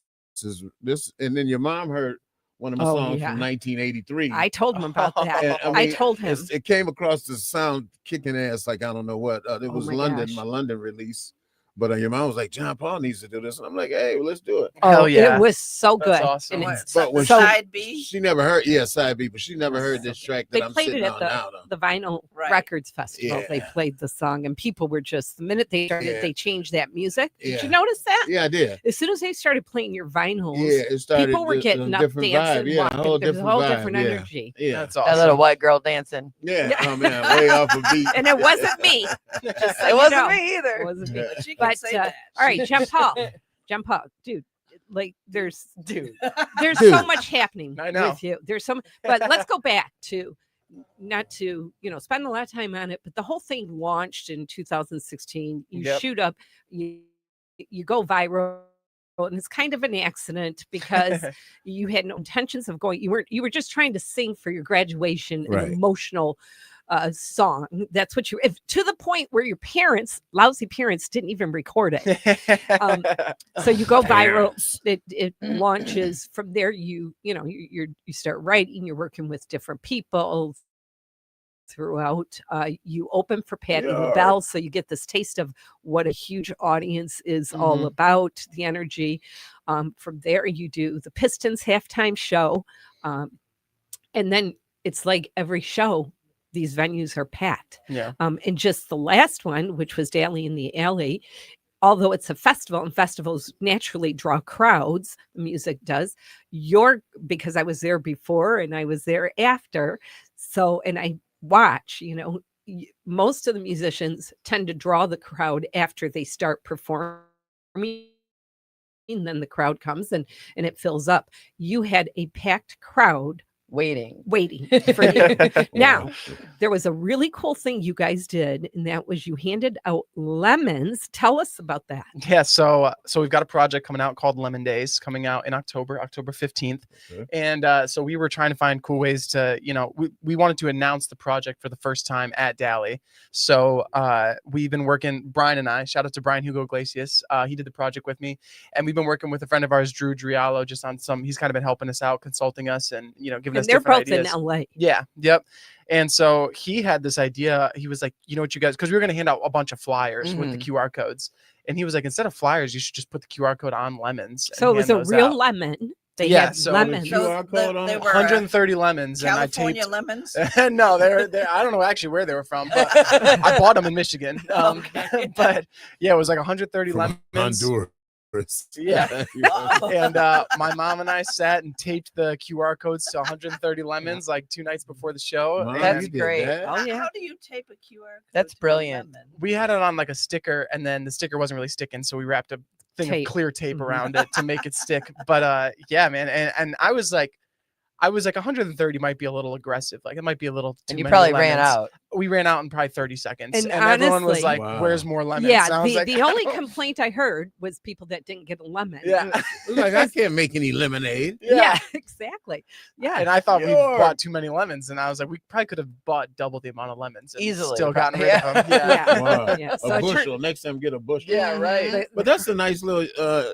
and then your mom heard one of my Oh, songs yeah. from 1983. I told him about that. And, I mean, told him. it came across the sound kicking ass like I don't know what. It was my London, gosh. my London release. But your mom was like, JonPaul needs to do this, and I'm like, hey, well, let's do it. Oh, Hell yeah. it was so That's good. awesome. And it's- But when So- side B. she never heard, side B, but she never heard this track that they I'm played sitting it at on the, now. Though. the Vinyl Right. Records Festival. They Yeah. played the song, and people were just, the minute they started, Yeah. they changed that music. Did Yeah. you notice that? Yeah, I did. As soon as they started playing your vinyls, Yeah, it started. people were a getting up, different dancing, vibe. Yeah, walking. a whole There was different a whole vibe. different yeah. energy. Yeah, That's That awesome. little white girl dancing. yeah. Oh man, way off a beat. And it wasn't me. Just so It you wasn't know. me It either. wasn't me. But she can But say that. all right, JonPaul, dude. Like there's Dude. there's Dude. so much happening I know. with you. There's some, but let's go back to not to spend a lot of time on it, but the whole thing launched in 2016. You Yep. shoot up, you go viral. And it's kind of an accident because you had no intentions of going. You were just trying to sing for your graduation, Right. an emotional song. That's what to the point where your parents, lousy parents, didn't even record it. So you go viral. It launches from there. You start writing. You're working with different people. throughout. You open for Patti LaBelle, so you get this taste of what a huge audience is all about, the energy. From there, you do the Pistons halftime show. And then it's like every show, these venues are packed. Yeah. And just the last one, which was Daly in the Alley, although it's a festival and festivals naturally draw crowds, the music does. Because I was there before and I was there after. So, and I watch, most of the musicians tend to draw the crowd after they start performing. And then the crowd comes and it fills up. You had a packed crowd waiting for you. Now, there was a really cool thing you guys did, and that was you handed out lemons. Tell us about that. Yeah, so we've got a project coming out called Lemon Days, coming out in October 15th. Okay. And so we were trying to find cool ways to, we wanted to announce the project for the first time at Daly. So we've been working, Brian and I, shout out to Brian Hugo Iglesias. He did the project with me. And we've been working with a friend of ours, Drew Driallo, just on he's kind of been helping us out, consulting us and, giving us they're different both ideas. in LA. Yeah. Yep. And so he had this idea. He was like, what you guys, because we were going to hand out a bunch of flyers with the QR codes. And he was like, instead of flyers, you should just put the QR code on lemons. So it was a real lemon. They had so lemons. QR code on They it? were 130 lemons. California and I taped, lemons. no, they're I don't know actually where they were from, but I bought them in Michigan. But yeah, it was like 130 lemons. Honduras. Yeah. And my mom and I sat and taped the QR codes to 130 lemons like 2 nights before the show. Wow, That's you did great. that? Oh, yeah. How do you tape a QR code? That's to a brilliant. lemon? We had it on like a sticker, and then the sticker wasn't really sticking, so we wrapped a thing Tape. of clear tape around it to make it stick. But yeah, man, and I was like 130 might be a little aggressive. Like it might be a little too And you many probably lemons. ran out. We ran out in probably 30 seconds. And everyone was honestly- like, Wow. where's more lemons? Yeah, And I was like, the only complaint I heard was people that didn't get a lemon. Yeah. Like, I can't make any lemonade. Yeah, exactly. Yeah. And I thought we Sure. bought too many lemons, and I was like, we probably could have bought double the amount of lemons and Easily, still gotten rid yeah. of them. Yeah. Yeah. Wow. Yeah. So A it turned- bushel. Next time, get a bushel. Yeah, right. the- But that's a nice little,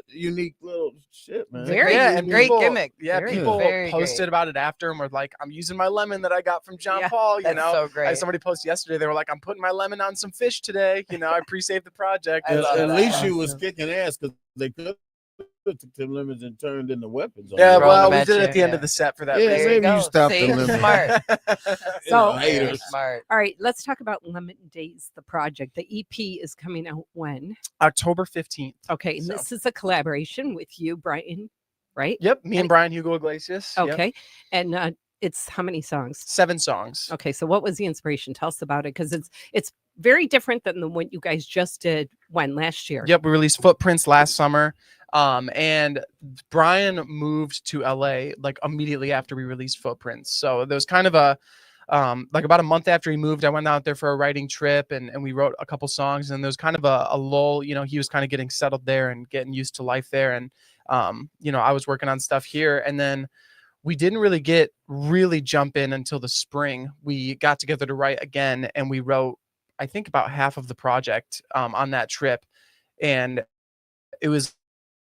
unique little shit, man. Very Yeah, and great people- gimmick. Yeah, Very people Very posted great. about it after and were like, I'm using my lemon that I got from Yeah, JonPaul, That's so great. Somebody posted yesterday, they were like, I'm putting my lemon on some fish today. I pre-saved the project. I love At that. least you was kicking ass because they could took them lemons and turned into weapons. on Yeah, you. Throw well, them we at did it you, at the end yeah. of the set for that. Yeah, There reason. you maybe you go. stopped See, the lemon. smart. So- You know, haters. Smart. All right, let's talk about Lemon Days, the project. The EP is coming out when? October 15th. Okay, and So- this is a collaboration with you, Brian, right? Yep, me and Brian Hugo Iglesias. Yep. Okay, and it's how many songs? 7 songs. Okay, so what was the inspiration? Tell us about it, because it's very different than the one you guys just did last year. Yep, we released Footprints last summer. And Brian moved to LA like immediately after we released Footprints. So there was kind of a like about a month after he moved, I went out there for a writing trip and we wrote a couple songs, and there was kind of a lull. He was kind of getting settled there and getting used to life there. And I was working on stuff here, and then we didn't really jump in until the spring. We got together to write again, and we wrote, I think, about half of the project on that trip. And it was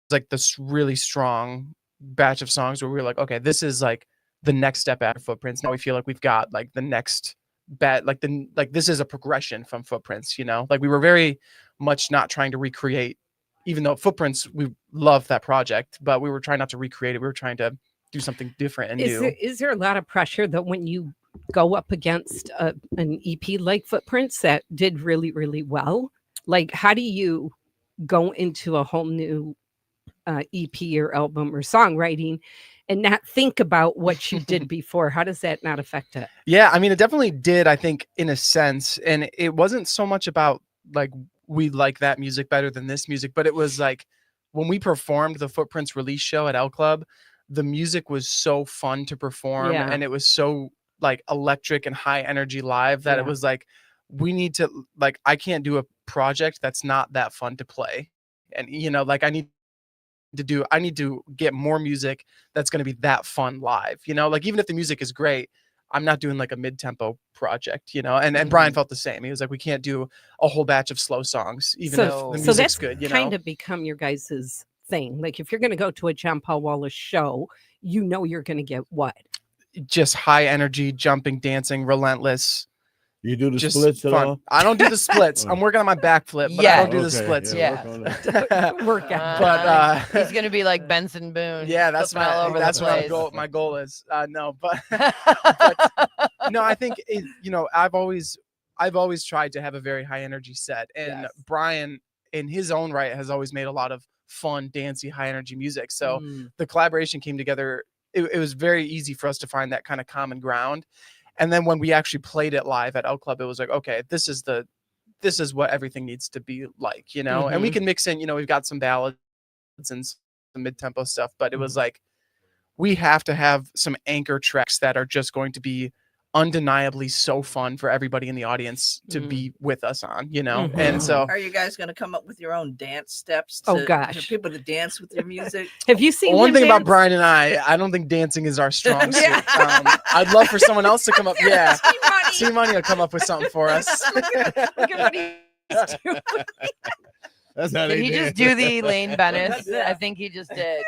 like this really strong batch of songs where we were like, okay, this is like the next step after Footprints. Now we feel like we've got like the next this is a progression from Footprints, like we were very much not trying to recreate, even though Footprints, we love that project, but we were trying not to recreate it. We were trying to do something different and new. Is there a lot of pressure that when you go up against an EP like Footprints that did really, really well? Like, how do you go into a whole new EP or album or songwriting and not think about what you did before? How does that not affect it? Yeah, I mean, it definitely did, I think, in a sense. And it wasn't so much about like we like that music better than this music, but it was like when we performed the Footprints release show at L Club, the music was so fun to perform, Yeah. and it was so like electric and high energy live that it Yeah. was like, we need to, like, I can't do a project that's not that fun to play. And like I need to get more music that's going to be that fun live, like even if the music is great, I'm not doing like a mid-tempo project, and Brian felt the same. He was like, we can't do a whole batch of slow songs, even if the So music's that's good, kind of become your guys' thing. Like, if you're going to go to a JonPaul Wallace show, you're going to get what? just high energy, jumping, dancing, relentless, You do the just splits at fun. all? I don't do the splits. I'm working on my backflip, but I Yeah. don't do the Okay, splits. Yeah. work on that. Work out. But he's gonna be like Benson Boone. yeah, that's flipping all over that's the what place. my goal is. No, but but no, I think I've always tried to have a very high energy set, and Yes. Brian, in his own right, has always made a lot of fun, dancey, high energy music. So Mm. the collaboration came together. It was very easy for us to find that kind of common ground. And then when we actually played it live at L Club, it was like, okay, this is what everything needs to be like, and we can mix in, we've got some ballads and some mid-tempo stuff, but it was like, we have to have some anchor tracks that are just going to be undeniably so fun for everybody in the audience to be with us on, and so Are you guys going to come up with your own dance steps Oh, for gosh. people to dance with your music? Have you seen one him thing about dance? Brian and I don't think dancing is our strong suit. Yeah. I'd love for someone else to come up. Yeah. Money. See Money will come up with something for us. Look at what he's doing. That's how did they he did. just do the Elaine Bennett? Yeah. I think he just did.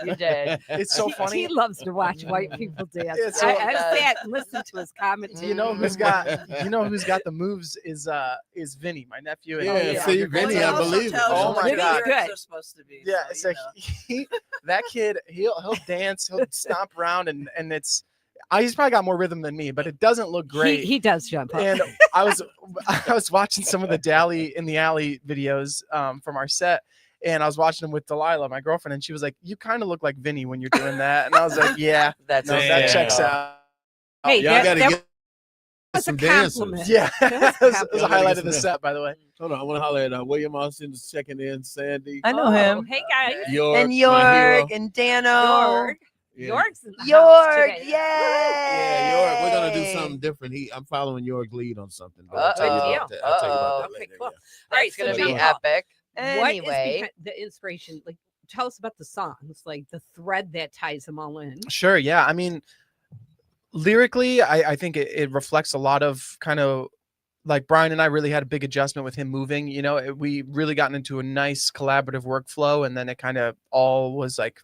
You did. It's so funny. He loves to watch white people dance. It's so- I sat and listened to his commentary. You know who's got the moves is Vinny, my nephew. And Yeah, see, Vinny, Well, I it also believe it. tells you Oh what my the God. lyrics Good. are supposed to be. Yeah, so, so that kid, he'll dance, he'll stomp around, and it's he's probably got more rhythm than me, but it doesn't look great. He does jump up. And I was watching some of the Dally in the Alley videos from our set, and I was watching them with Delilah, my girlfriend, and she was like, "You kind of look like Vinny when you're doing that," and I was like, "Yeah, That's no, it. that checks out." Hey, Y'all got to that get was a some dancers. compliment. Yeah, it was a Y'all gotta highlight get of the some set, by the way. Hold on, I want to holler at William Austin's checking in, Sandy, I know Oh, him. Hey guys. York, And my hero. York and Dano. York. Yeah. York's in the house York, today. yay! Yeah, York. We're gonna do something different. I'm following York's lead on something. But I'll tell you Uh-oh. about that. I'll tell you about that Okay, later. cool. yeah. All right, It's gonna so be JonPaul, epic. What is Anyway, behind the inspiration? Like, tell us about the songs, like the thread that ties them all in. Sure, yeah. I mean, lyrically, I think it reflects a lot of kind of like Brian and I really had a big adjustment with him moving. We really gotten into a nice collaborative workflow, and then it kind of all was like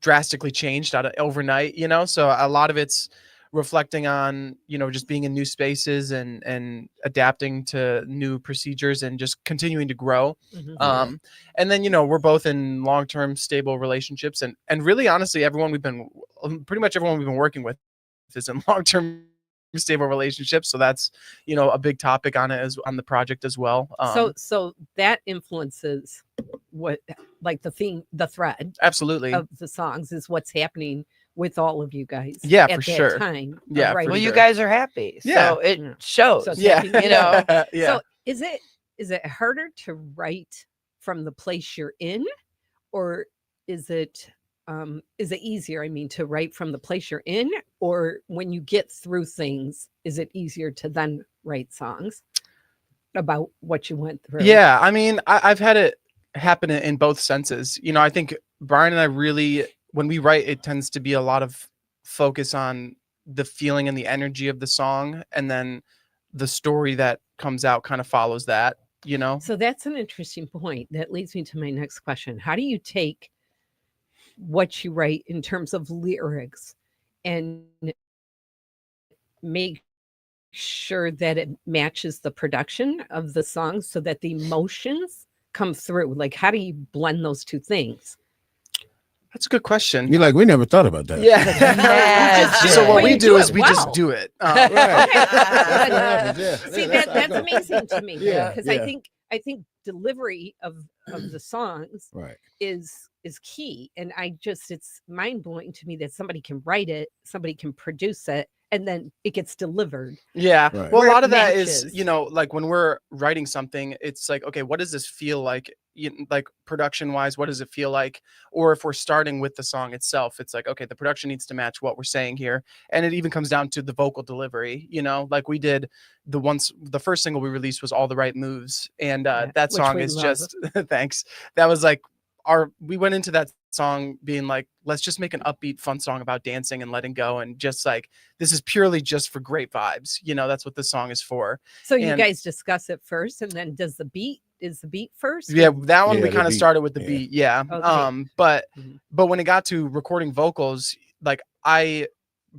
drastically changed overnight. So a lot of it's reflecting on just being in new spaces and adapting to new procedures and just continuing to grow. Mhm. And then we're both in long-term stable relationships, and really honestly pretty much everyone we've been working with is in long-term stable relationships, so that's a big topic on the project as well. So that influences what, like the theme, the thread Absolutely. of the songs is what's happening with all of you guys. Yeah, at for that sure. time of Yeah, for writing. well, you sure. guys are happy, Yeah. so it Yeah. shows. So it's Yeah. happy, Yeah. So is it harder to write from the place you're in, or is it easier, I mean, to write from the place you're in, or when you get through things, is it easier to then write songs about what you went through? Yeah, I mean, I've had it happen in both senses. I think Brian and I really, when we write, it tends to be a lot of focus on the feeling and the energy of the song, and then the story that comes out kind of follows that. So that's an interesting point. That leads me to my next question. How do you take what you write in terms of lyrics and make sure that it matches the production of the song so that the emotions come through? Like, how do you blend those two things? That's a good question. You're like, we never thought about that. Yeah. Yes. So what Well, we you do do is it we just well. do it. Right. Okay. See, Yeah, that's amazing to me. Yeah, Because yeah. I think delivery of the songs Right. is key, and it's mind-blowing to me that somebody can write it, somebody can produce it, and then it gets delivered. Yeah. Right. Well, Where a it lot of that is, matches. like when we're writing something, it's like, okay, what does this feel like? Like production wise, what does it feel like? Or if we're starting with the song itself, it's like, okay, the production needs to match what we're saying here. And it even comes down to the vocal delivery, like we did the first single we released was All the Right Moves. And Yeah, that which song we is love. just, thanks. That was like, we went into that song being like, let's just make an upbeat, fun song about dancing and letting go. And just like, this is purely just for great vibes. That's what the song is for. So you And- guys discuss it first, and then is the beat first? Yeah, that one Yeah, we the kind of beat. started with the Yeah. beat. Yeah. Okay. But Mhm. when it got to recording vocals, like I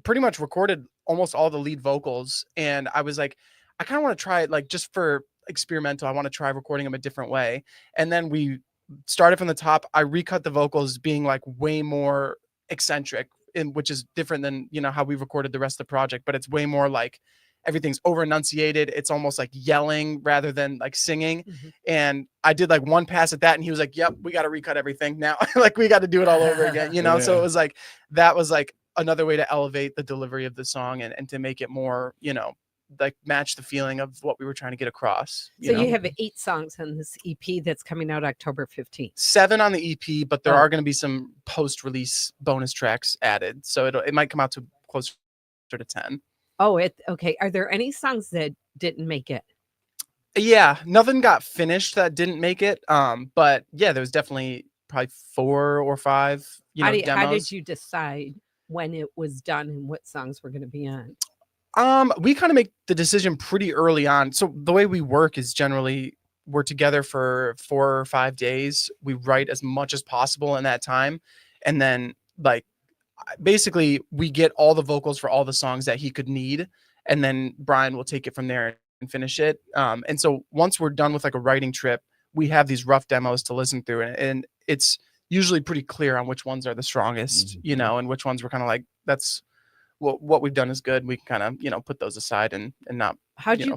pretty much recorded almost all the lead vocals, and I was like, I kind of want to try it, like, just for experimental. I want to try recording them a different way. And then we started from the top. I recut the vocals being like way more eccentric, which is different than, you know, how we recorded the rest of the project, but it's way more like everything's over enunciated. It's almost like yelling rather than like singing. And I did like one pass at that, and he was like, yep, we got to recut everything now. Like, we got to do it all over again, you know? So it was like, that was like another way to elevate the delivery of the song and to make it more, you know, like match the feeling of what we were trying to get across. So you have 8 songs on this EP that's coming out October 15th. 7 on the EP, but there are going to be some post-release bonus tracks added. So it might come out to closer to 10. Oh, okay. Are there any songs that didn't make it? Yeah, nothing got finished that didn't make it. But yeah, there was definitely probably 4 or 5, demos. How did you decide when it was done and what songs were going to be on? We kind of make the decision pretty early on. So the way we work is generally we're together for 4 or 5 days. We write as much as possible in that time. And then like, basically we get all the vocals for all the songs that he could need. And then Brian will take it from there and finish it. And so once we're done with like a writing trip, we have these rough demos to listen through, and it's usually pretty clear on which ones are the strongest, you know, and which ones we're kind of like, that's what we've done is good. We can kind of, you know, put those aside and not. How'd you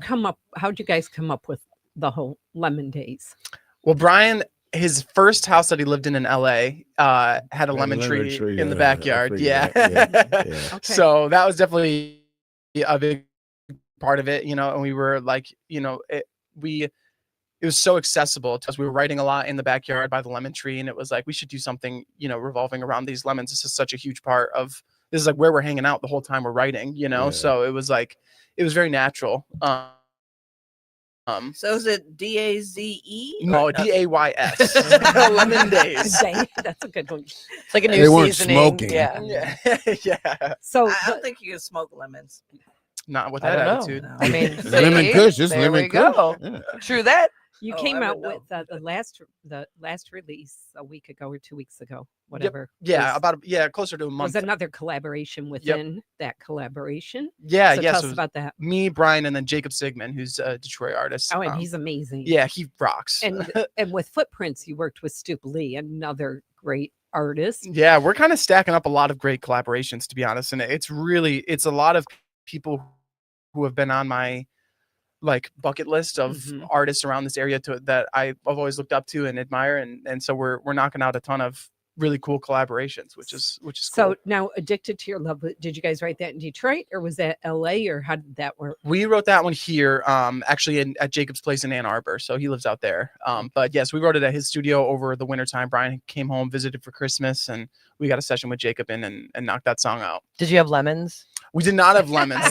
guys come up with the whole Lemon Days? Well, Brian, his first house that he lived in LA had a lemon tree in the backyard. Yeah. Okay. So that was definitely a big part of it, you know, and we were like, you know, it was so accessible to us. We were writing a lot in the backyard by the lemon tree, and it was like, we should do something, you know, revolving around these lemons. This is such a huge part of, this is like where we're hanging out the whole time we're writing, you know? So it was like, it was very natural. So is it DAZE? No, DAYS. Lemon Days. That's a good one. It's like a new They weren't seasoning. smoking. Yeah. So I don't think you can smoke lemons. Not with that attitude. I mean, Lemon Kush, just there lemon we go. Kush. Yeah. True that. You Oh, came I out would with the last release a week ago or 2 weeks ago, whatever. Yeah, closer to a month. Was another collaboration within that collaboration. Yeah, so yes. tell us about that. Me, Brian, and then Jacob Sigmund, who's a Detroit artist. Oh, and he's amazing. Yeah, he rocks. And with Footprints, you worked with Stoop Lee, another great artist. Yeah, we're kind of stacking up a lot of great collaborations, to be honest. And it's a lot of people who have been on my like bucket list of artists around this area that I've always looked up to and admire, and so we're knocking out a ton of really cool collaborations, which is cool. So now, Addicted to Your Love, did you guys write that in Detroit, or was that LA, or how did that work? We wrote that one here, actually at Jacob's place in Ann Arbor, so he lives out there. But yes, we wrote it at his studio over the wintertime. Brian came home, visited for Christmas, and we got a session with Jacob and knocked that song out. Did you have lemons? We did not have lemons.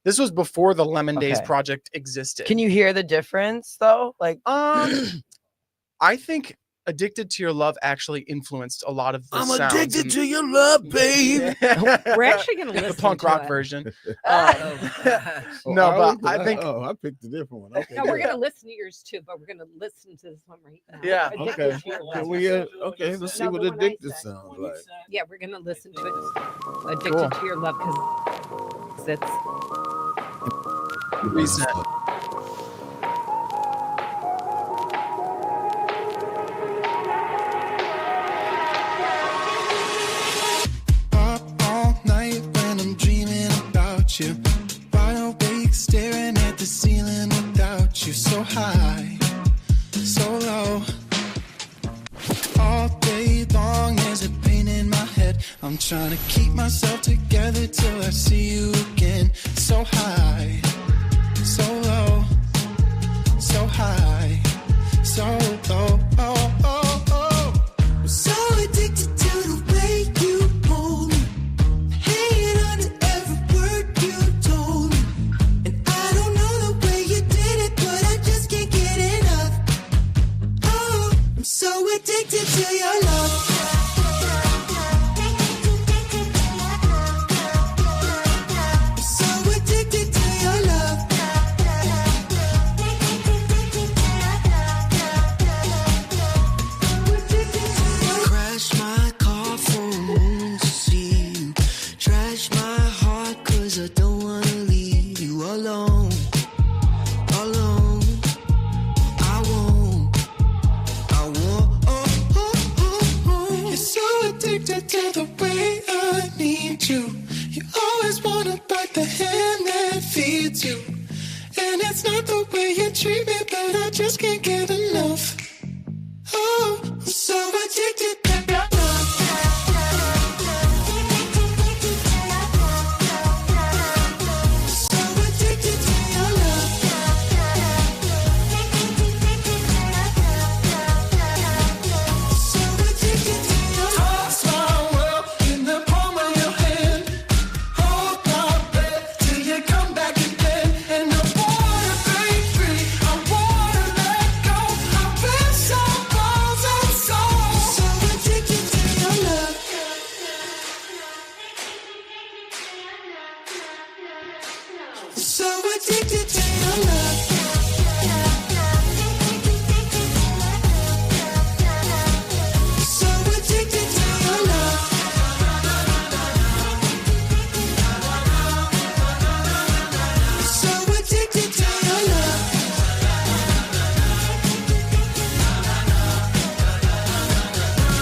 This was before the Lemon Days project existed. Can you hear the difference though? Like, I think Addicted to Your Love actually influenced a lot of the sounds. I'm addicted to your love, babe. We're actually going to listen the punk to rock it. version. I picked a different one. Okay, no, we're going to listen to yours too, but we're going to listen to this one right now. Yeah. Addicted to Your Love. Okay, let's see No, what the one I addicted said. sounds like. Yeah, we're going to listen to it. Addicted to Your Love, because it's Reset. Up all night when I'm dreaming about you. Wide awake, staring at the ceiling without you. So high, so low. All day long, there's a pain in my head. I'm trying to keep myself together till I see you again. So high, so low, so high, so low. Oh, oh, oh. I'm so addicted to the way you hold me, hanging on to every word you told me. And I don't know the way you did it, but I just can't get enough. Oh, I'm so addicted to your love. I'm so addicted to need you. You always wanna bite the hand that feeds you. And it's not the way you treat me, but I just can't get enough. Oh, I'm so addicted to your love. So addicted to your love. So addicted to your love. Toss my world in the palm of your hand. Hold my breath till you come back again. And I wanna break free. I wanna let go. I've been so balls and soul. So addicted to your love. So addicted to your love. So addicted to your love. So addicted to your love.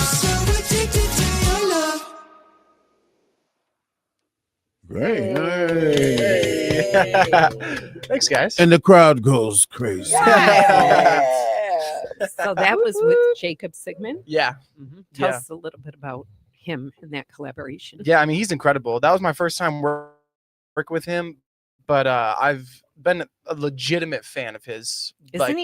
So addicted to your love. Great. Hey. Thanks, guys. And the crowd goes crazy. So that was with Jacob Sigmund. Yeah. Tell Yeah. us a little bit about him and that collaboration. Yeah, I mean, he's incredible. That was my first time work with him, but I've been a legitimate fan of his. Didn't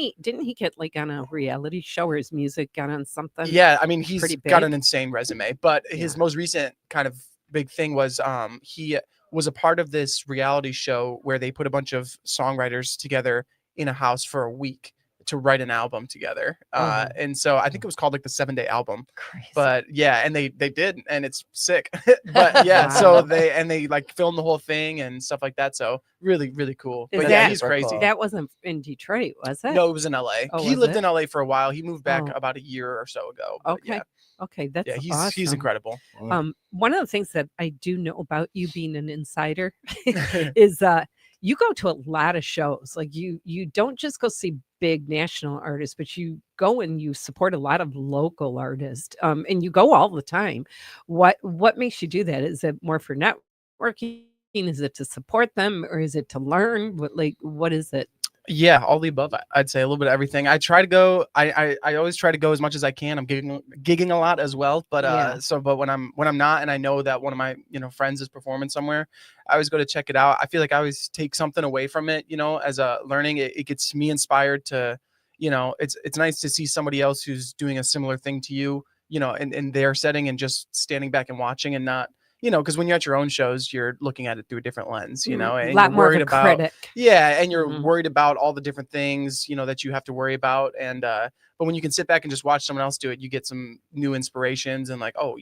he get like on a reality show, or his music got on something? Yeah, I mean, he's pretty got big. an insane resume, but his most recent kind of big thing was he was a part of this reality show where they put a bunch of songwriters together in a house for a week to write an album together. And so I think it was called like the 7-day album. Crazy. But yeah, and they did, and it's sick. But yeah, so they like filmed the whole thing and stuff like that. So really, really cool. Is But yeah, that- he's crazy. That wasn't in Detroit, was it? No, it was in LA. Oh, He was lived it? in LA for a while. He moved back Oh. about a year or so ago. But Okay. Okay, that's yeah, he's awesome. incredible. One of the things that I do know about you being an insider is you go to a lot of shows. Like you don't just go see big national artists, but you go and you support a lot of local artists. And you go all the time. What makes you do that? Is it more for networking? Is it to support them, or is it to learn? What is it? Yeah, all the above. I'd say a little bit of everything. I try to go. I always try to go as much as I can. I'm gigging a lot as well. But but when I'm not, and I know that one of my friends is performing somewhere, I always go to check it out. I feel like I always take something away from it. As a learning, it gets me inspired to. It's nice to see somebody else who's doing a similar thing to you. In their setting, and just standing back and watching, and not. Because when you're at your own shows, you're looking at it through a different lens, and a you're lot more worried of a about, critic. yeah, and you're worried about all the different things, that you have to worry about. And, but when you can sit back and just watch someone else do it, you get some new inspirations and like, oh,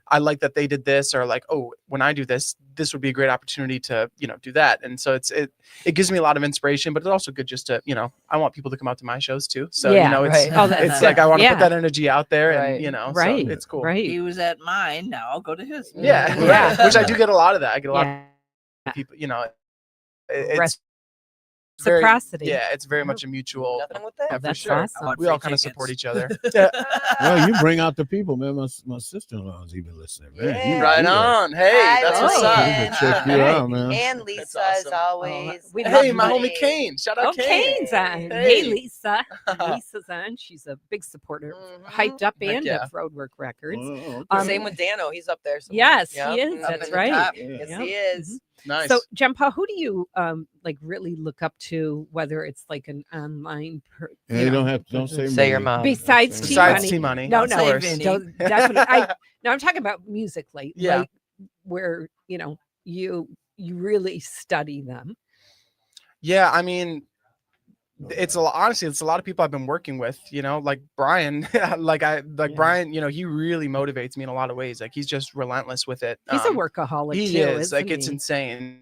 I like that they did this, or like, oh, when I do this, this would be a great opportunity to, do that. And so it gives me a lot of inspiration, but it's also good just to, I want people to come out to my shows too. So, right. it's like, I want to put that energy out there, and, Right. so it's cool. Right. He was at mine. Now I'll go to his. Yeah. Yeah. Which I do get a lot of that. I get a lot of people, it's very, Reciprocity. yeah, it's very much a mutual. Nothing with that. Yeah, for That's sure. awesome. We all kind of support each other. Well, you bring out the people, man. My sister-in-law's even listening. Man, Yeah. Right on. Hey, that's what's love up. it. We can check you out, man. And Lisa That's is awesome. always. We Hey, love my money. homie Kane. Shout out Oh, Kane. Kane's on. Hey, Hey. Lisa. Lisa's on. She's a big supporter, hyped up Heck and yeah. of Roadwork Records. Oh, okay. Same with Dano. He's up there. somewhere. Yes, Yep. he is. Up That's in the right. top. Yeah. Yes, Yep. he is. Nice. So, JonPaul, who do you really look up to? Whether it's like an online, Yeah, you don't say Say your money. mom. besides T Besides Money. T-Money. No, of no, course. Vinny. don't- definitely. No, I'm talking about musically. Yeah. Like where you really study them. Yeah, I mean, honestly, it's a lot of people I've been working with, like Brian, Brian, he really motivates me in a lot of ways. Like he's just relentless with it. He's a workaholic He too. is Isn't like, it's he? insane.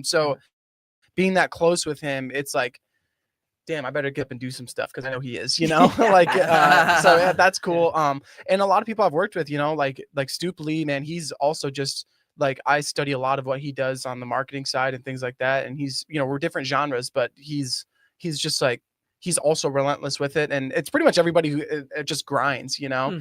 So being that close with him, it's like, damn, I better get up and do some stuff, because I know he is, like, so yeah, that's cool. And a lot of people I've worked with, like Stoop Lee, man, he's also just like, I study a lot of what he does on the marketing side and things like that. And he's, we're different genres, but he's just like, he's also relentless with it, and it's pretty much everybody who it just grinds, you know.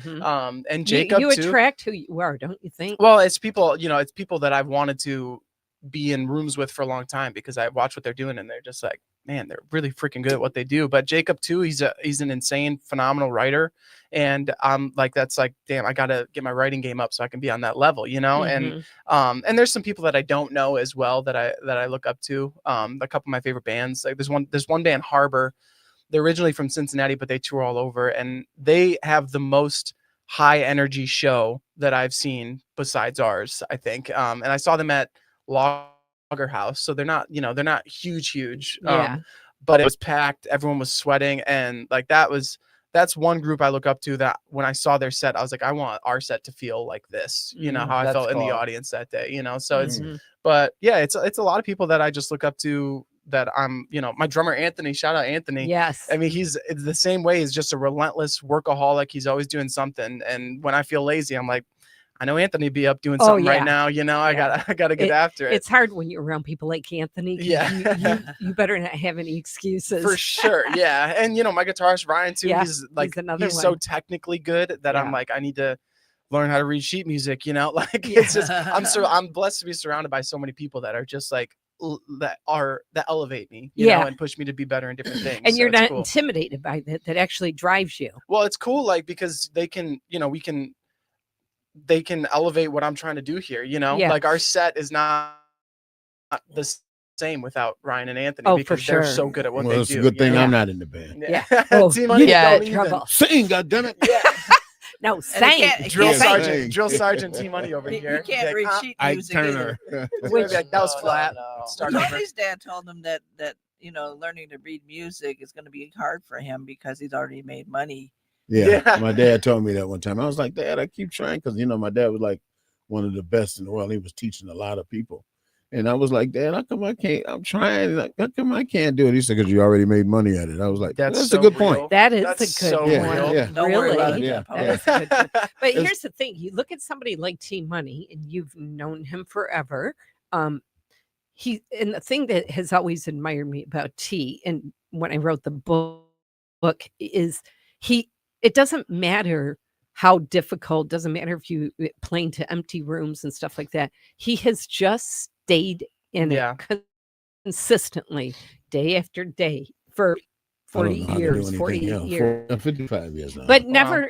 And Jacob you too. attract who you are, don't you think? Well, it's people, you know, it's people that I've wanted to be in rooms with for a long time because I watch what they're doing and they're just like, man, they're really freaking good at what they do. But Jacob too, he's an insane, phenomenal writer. And I'm like, that's like, damn, I got to get my writing game up so I can be on that level, you know? And there's some people that I don't know as well that I look up to. A couple of my favorite bands, like there's one band, Harbor. They're originally from Cincinnati, but they tour all over, and they have the most high energy show that I've seen besides ours, I think. And I saw them at Logger House, so they're not huge. But it was packed, everyone was sweating, and like that's one group I look up to that when I saw their set, I was like, I want our set to feel like this, you know, how I felt in the audience that day, you know. So it's but yeah, it's a lot of people that I just look up to, that I'm, you know, my drummer Anthony, shout out Anthony. Yes. I mean, it's the same way. He's just a relentless workaholic. He's always doing something. And when I feel lazy, I'm like, I know Anthony be up doing something right now. You know, I gotta get after it. It's hard when you're around people like Anthony. You better not have any excuses. For sure. Yeah. And you know, my guitarist Ryan too, he's so technically good that I'm like, I need to learn how to read sheet music, you know, like it's just, I'm blessed to be surrounded by so many people that are just like, that elevate me, you know, and push me to be better in different things. And you're not intimidated by that actually drives you. Well, it's cool, like, because they can, you know, they can elevate what I'm trying to do here, you know, like our set is not the same without Ryan and Anthony because they're so good at what they do. It's a good thing I'm not in the band. Trouble. Sing, goddammit. No, sing. Drill Sergeant T Money over here. You can't read sheet music either. That was flat. His dad told him that you know, learning to read music is going to be hard for him because he's already made money. Yeah, my dad told me that one time. I was like, Dad, I keep trying, because you know my dad was like one of the best in the world. He was teaching a lot of people, and I was like, Dad, how come I can't? I'm trying. Like, how come I can't do it? He said, because you already made money at it. I was like, that's so a good real. point. That is a good point. Yeah. Don't worry about it. That's a good point. But here's the thing: you look at somebody like T Money, and you've known him forever. And the thing that has always admired me about T, and when I wrote the book is it doesn't matter how difficult, doesn't matter if you playing to empty rooms and stuff like that. He has just stayed in it consistently, day after day, for 40 years, 48 years. 55 years now. But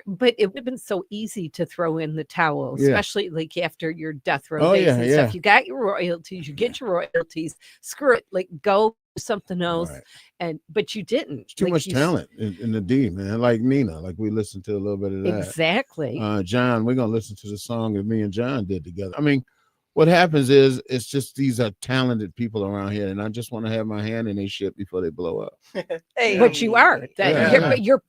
but it would have been so easy to throw in the towel, especially like after your death row days and stuff. You got your royalties, you get your royalties, screw it, like go do something else. But you didn't. It's too much talent in the D, man. Like Nina, like we listened to a little bit of that. Exactly. John, we're gonna listen to the song that me and John did together. I mean, what happens is it's just these are talented people around here, and I just want to have my hand in their shit before they blow up. But you are.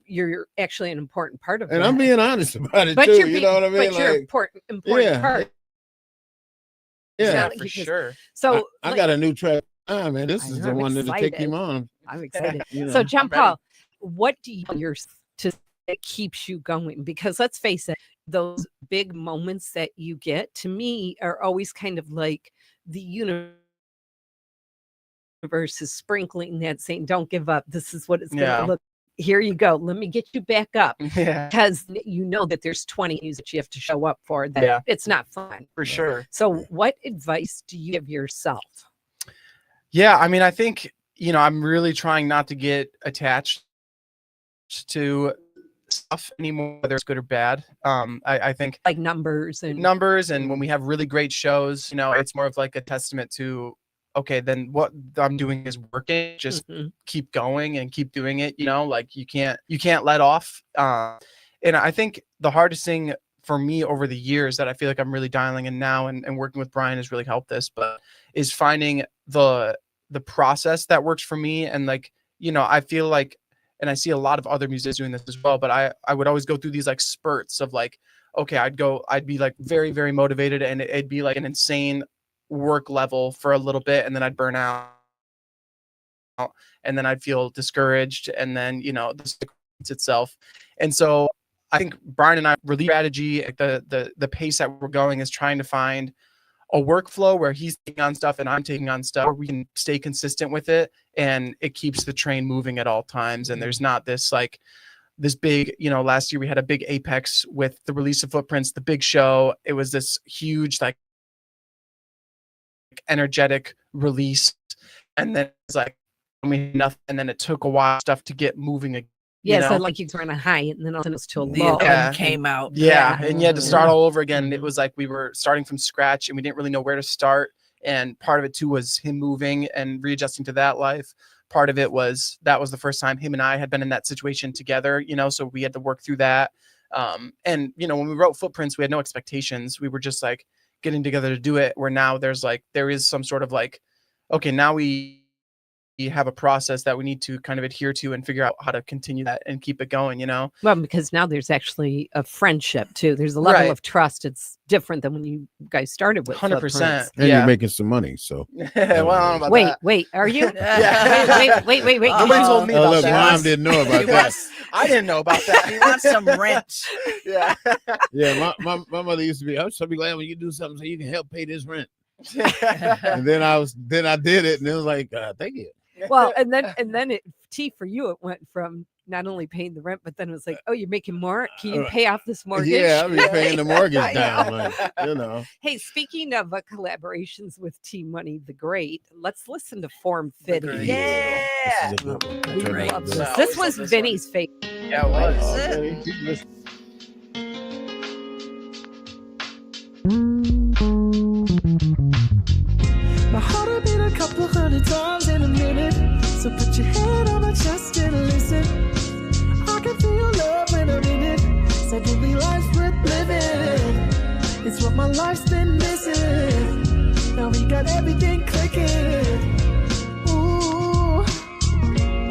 You're actually an important part of it. And I'm being honest about it too. You know what I mean? But you're important part. Yeah, for sure. So I got a new track. Man, this is the one that'll take him on. I'm excited. So JonPaul, what do you that keeps you going? Because let's face it, those big moments that you get, to me, are always kind of like the universe is sprinkling that, saying, don't give up. This is what it's going to look. Here you go. Let me get you back up. Because you know that there's 20 things that you have to show up for. That it's not fun. For sure. So what advice do you give yourself? Yeah, I mean, I think, you know, I'm really trying not to get attached to stuff anymore, whether it's good or bad. I think like numbers and when we have really great shows, you know, it's more of like a testament to, okay, then what I'm doing is working. Just keep going and keep doing it. You know, like you can't let off. And I think the hardest thing for me over the years that I feel like I'm really dialing in now and working with Brian has really helped this, but is finding the process that works for me. And like, you know, I feel like, and I see a lot of other musicians doing this as well, but I would always go through these like spurts of like, okay, I'd be like very, very motivated, and it'd be like an insane work level for a little bit, and then I'd burn out, and then I'd feel discouraged, and then, you know, this itself. And so I think Brian and I really strategy, the pace that we're going is trying to find a workflow where he's taking on stuff and I'm taking on stuff, where we can stay consistent with it and it keeps the train moving at all times. And there's not this like this big, last year we had a big apex with the release of Footprints, the big show. It was this huge, like, energetic release. And then it's like, nothing. And then it took a while stuff to get moving again. Yeah, so like you were on a high and then all of a sudden it was to a The low. album came out. Yeah, and you had to start all over again. It was like we were starting from scratch and we didn't really know where to start. And part of it too was him moving and readjusting to that life. Part of it was that was the first time him and I had been in that situation together, so we had to work through that. And when we wrote Footprints, we had no expectations. We were just like getting together to do it, where now there is some sort of like, okay, now we have a process that we need to kind of adhere to and figure out how to continue that and keep it going, Well, because now there's actually a friendship too. There's a level Right. of trust. It's different than when you guys started with 100%. Footprints. And Yeah. you're making some money, so. Well, I don't know about Wait, that. wait, are you? Yeah. wait. Nobody told me Oh, about look, that. Mom didn't know about He that. wants, I didn't know about that. he wants some rent. Yeah. Yeah, my mother used to be, I'm so glad when you do something so you can help pay this rent. And then I did it, and it was like, thank you. Well, and then for you, it went from not only paying the rent, but then it was like, oh, you're making more. Can you pay off this mortgage? Yeah, I'll be paying the mortgage I down. know. Like, Hey, speaking of collaborations with T Money the Great, let's listen to Form Fitting. This Yeah. is a good one. We Turn it love up. this. No, This we love was this Vinny's favorite. Yeah, it was. Oh, okay. Keep listening. My heart will beat a couple hundred times in a minute. So put your head on my chest and listen. I can feel your love when I'm in it. Suddenly life's worth living. It's what my life's been missing. Now we got everything clicking. Ooh,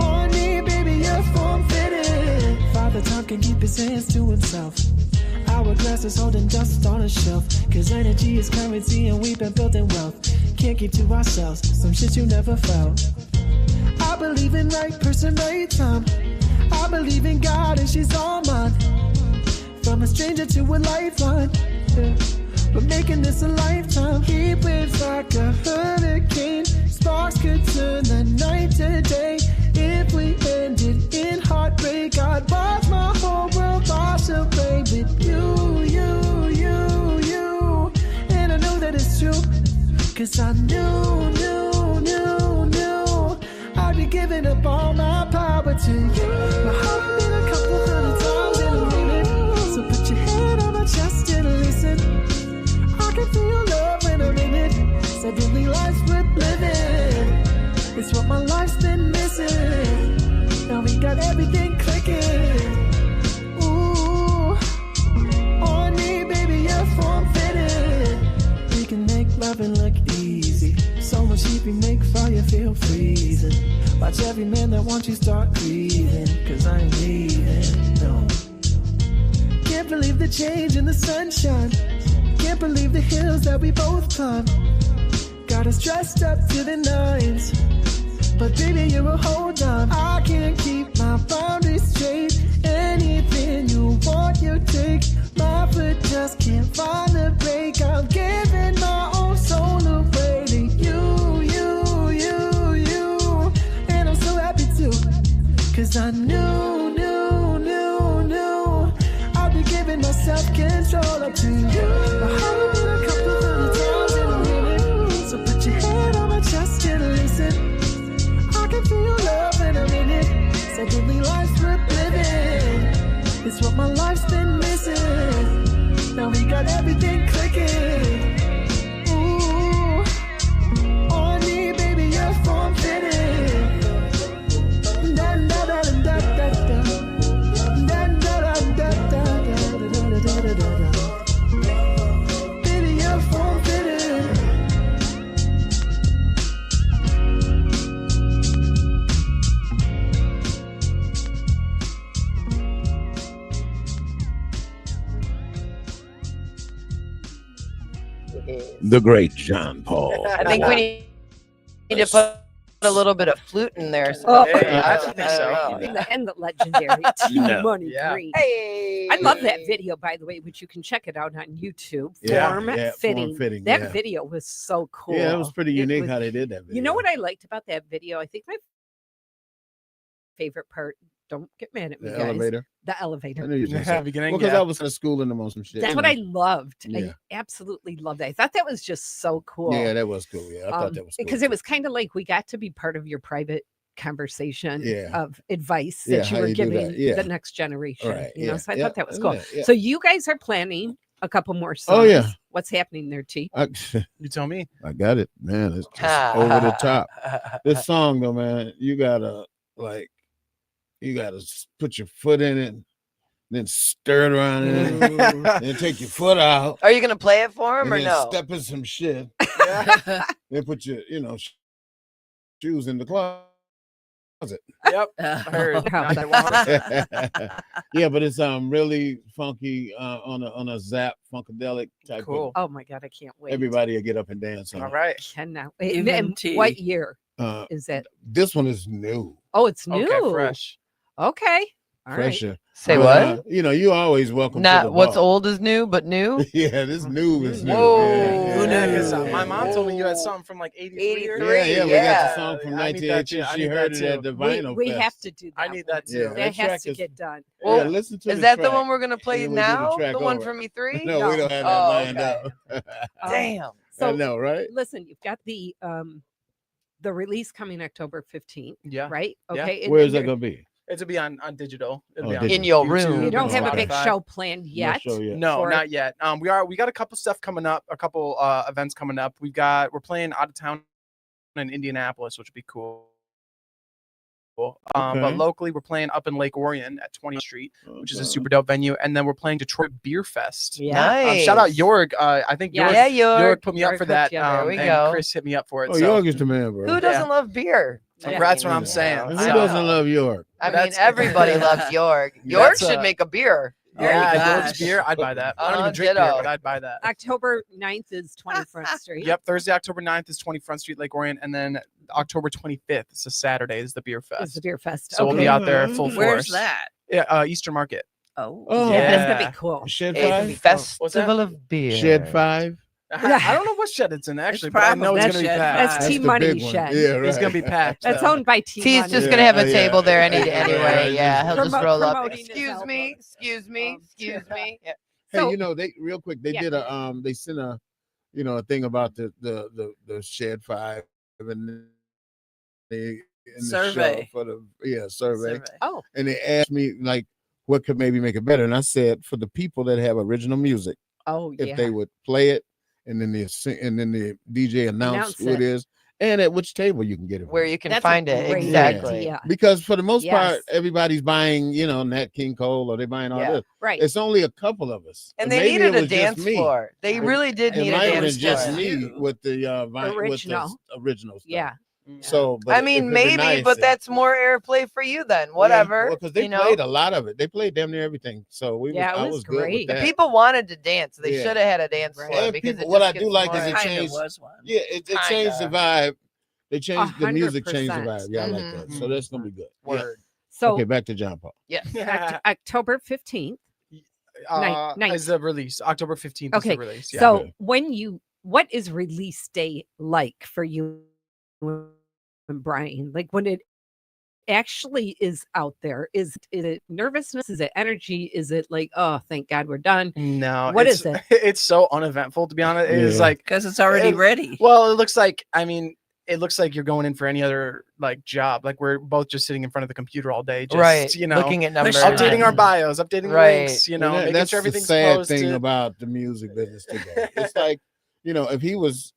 on me, baby, you're form fitted. Father Time can keep his hands to himself. Hourglass is holding dust on a shelf. Cause energy is currency and we've been building wealth. Can't keep to ourselves some shit you never felt. I believe in right person, right time. I believe in God and she's all mine. From a stranger to a lifeline, yeah. We're making this a lifetime. Heat waves like a hurricane. Sparks could turn the night to day. If we ended in heartbreak, I'd watch my whole world wash away with you, you. And I know that it's true, cause I knew I'd be giving up all my power to you. My heart beat a couple hundred times in a minute. So put your head on my chest and listen. I can feel your love when I'm in it. Suddenly life's worth living. It's what my life's been missing. Now we got everything clicking. Ooh, on me, baby, you're form fitted. We can make loving look easy. So much heat we make fire feel freezing. Watch every man that wants you start breathing. Cause I ain't leaving, no. Can't believe the change in the sunshine. Can't believe the hills that we both climb. Got us dressed up to the nines. But baby, you're a hold on. I can't keep my boundaries straight. Anything you want, you take. My foot just can't find a break. I'm giving my own soul away to you. And I'm so happy too. Cause I knew I'd be giving my self-control up to you. My heart beat a couple hundred times in a minute. So put your head on my chest and listen. I can feel your love when I'm in it. Suddenly life's worth living. It's what my life's been missing. Now we got everything clicking. Ooh, on me, baby, you're form fitted. Da da da da da da. Da da da da da da. Baby, you're form fitted. The great JonPaul. I think we need to put a little bit of flute in there. So Oh, I think so. And the legendary T Money Yeah. Green. Hey, I love that video, by the way, which you can check it out on YouTube. Form fitting. That yeah. video was so cool. Yeah, it was pretty unique was- how they did that video. You know what I liked about that video? I think my favorite part. Don't get mad at me, The guys. elevator. The I elevator. knew you were gonna say. Beginning. Well, because I was in school in the most shit. That's you what know. I loved. Yeah. I absolutely loved that. I thought that was just so cool. Yeah, that was cool. Yeah, I thought that was cool. because it was kind of like we got to be part of your private conversation Yeah. of advice Yeah, that you how were you do that. giving Yeah. the next generation. Right, You know, yeah, so I yeah, thought that was cool. yeah. So you guys are planning a couple more songs. Oh, yeah. What's happening there, T? You tell me. I got it, man. It's just over the top. This song, though, man, you gotta put your foot in it, then stir it around in it, then take your foot out. Are you gonna play it for him And or then no? step in some shit. Then put your, shoes in the closet. Yep. I heard. How Not that one. Yeah, but it's really funky on a zap funkadelic type Cool. of. Oh my God, I can't wait. Everybody will get up and dance on All it. right. Cannot wait. Even And T. what year Uh, is that? this one is new, Oh, it's new. Okay, fresh. Okay. All right. fresher. Say But, what? you always welcome. to Not the what's bar. old is new, but new. Yeah, this new is new. Whoa. Yeah, Who yeah, knew? 'Cause, yeah, my mom told me you had Whoa. something from like 83. or- 83. Yeah, we got Yeah. the song from I need that 1980. too. I She need heard that it at too. the Vinyl We Fest. have to do that. I need that one. too. Yeah, That that has track to is- get done. Well, Yeah, listen to Is the that the track. one we're gonna play And then we do the now? track The one over. from E3? No, we don't have that Oh, lined okay. up. Damn. So I know, right? listen, you've got the release coming October 15th, Yeah. right? Yeah. Okay. and Where then is that you're- gonna be? It'll be on digital. It'll Oh, be on digital. In your YouTube room. You don't and have a big Spotify. show planned No yet. show yet. No, for it? not yet. We got a couple stuff coming up, a couple events coming up. We're playing out of town in Indianapolis, which would be cool. But Okay. locally, we're playing up in Lake Orion at 20th Street, which is a Okay. super dope venue. And then we're playing Detroit Beer Fest. Yeah. Nice. Shout out Jorg. I think Yeah. Jorg, Yeah, Jorg York. put me up Jorg for hooked that. you up. There we and go. Chris hit me up for it. Oh, so York is the man, bro. Who doesn't love beer? Yeah. that's what I'm Yeah. saying. And who So- doesn't love York? I mean, That's- everybody loves York. York That's should make a beer. Yeah, gosh. Jorg's beer. I'd buy that. I don't even drink Ditto. beer, but I'd buy that. October 9th is 20 Front Street. Yep, Thursday, October 9th is 20 Front Street, Lake Orion, and then October 25th, it's a Saturday, is the beer Is fest. the beer fest. So we'll be Okay. out there full force. Where's that? Yeah, Easter Market. Oh, Oh, Yeah, that's Yeah. gonna be cool. Shed A Five. festival of beer. Shed Five. I don't know what shed it's in actually, but I know it's probably gonna be Shed packed. That's That's T the Money big one. Shed. Yeah, right. It's gonna be packed. That's though. owned by T He's Money. just Yeah, gonna have a yeah, table there yeah, anyway. Yeah, he'll just Promo- roll up. promoting his Excuse me. album. Excuse me. Excuse me. Yeah. Hey, So- they real quick. They Yeah. did they sent a thing about the Shed Five and the Survey. show for the survey. Oh, And they asked me like what could maybe make it better, and I said for the people that have original music, oh if yeah. they would play it, and then the DJ announce who it is, and at which table you can get it. Where from. you can That's a find it. great Exactly. idea. Because for the most part, Yes. everybody's buying, Nat King Cole, or they're buying all Yeah. this. Right. It's only a couple of us, And they maybe needed it a was just dance me. floor. They really did It need a might have been dance just floor. me with the Original. original stuff. Yeah. So, but I if mean, it'd be maybe, nice but if- that's more airplay for you then. Whatever. because they you know? played a lot of it. They played damn near everything. So Yeah, it I was was good with great. The that. people wanted to dance. They Yeah. should have had a dance Right. floor And because people- it what just I do gets like is more- it Kind changed- of was one. Yeah, it changed the Kinda. vibe. They changed the music, changed the 100%. vibe. Yeah, I like Mhm. that. So that's gonna be good. Yeah. Word. So Okay, back to JonPaul. Yes. October 15th. Ninth. Is the release. October 15th is Okay, the release. Yeah. So Okay. what is release day like for you and Brian? Like when it actually is out there, is it nervousness? Is it energy? Is it like, oh, thank God we're done? no, What it's, is it? It's so uneventful to be honest. It's Yeah. like, Because it's already It- ready. well, it looks like, it looks like you're going in for any other like job. Like we're both just sitting in front of the computer all day, just, Right. you know, Looking at numbers. updating our bios, updating Right. links, you And know, making that's sure the everything's sad posted. thing about the music business today. It's like, if he was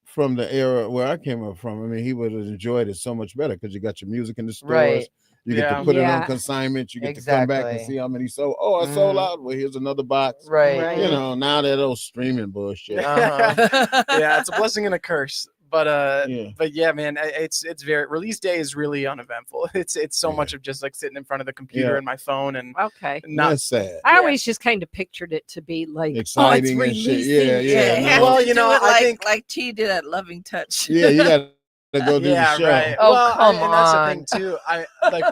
from the era where I came up from, I mean, he would have enjoyed it so much better because you got your music in the stores. Right. You get Yeah. to put it Yeah. on consignment. You get to come back and Exactly. see how many sold. Oh, I sold Mhm. out. Well, here's another box. Right. Right. Now that old streaming bullshit. Uh-huh. Yeah, it's a blessing and a curse. But Yeah. but yeah, man, it's very release day is really uneventful. It's so Yeah. much of just like sitting in front of the computer Yeah. and my phone and Okay. not. That's sad. I always just kind of pictured it to be like Exciting oh, and it's shit. releasing. Yeah, Yeah, no. have Well, to you do know, it I like, think- like T did at Loving Touch. Yeah, you got to go do the Yeah, show. right. Oh, well, come and that's the on. thing too. I like.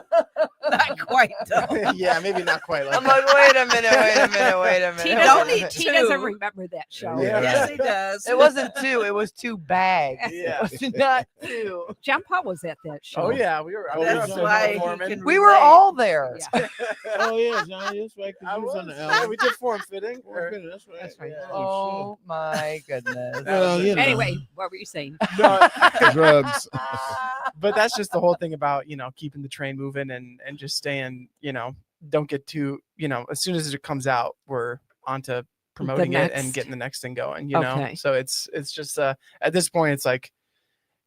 Not quite though. Yeah, maybe not quite like I'm like, wait a minute. T Don't doesn't, eat T doesn't two. remember that show. Yeah. Yes, he does. It wasn't 2, it was 2 bags. Yeah. It was not 2. JonPaul was at that show. Oh yeah, we were. I was That's up there why he performing. can We were relate. all there. Yeah. Oh yeah, Johnny, that's right. 'cause I you was was. on the Yeah, album. we did form fitting. That's right. That's right. Oh my goodness. Well, you know, Anyway, what were you saying? No, drugs. but that's just the whole thing about keeping the train moving and just staying. Don't get too. As soon as it comes out, we're onto promoting it and next. getting the next thing going. Okay. So it's just at this point, it's like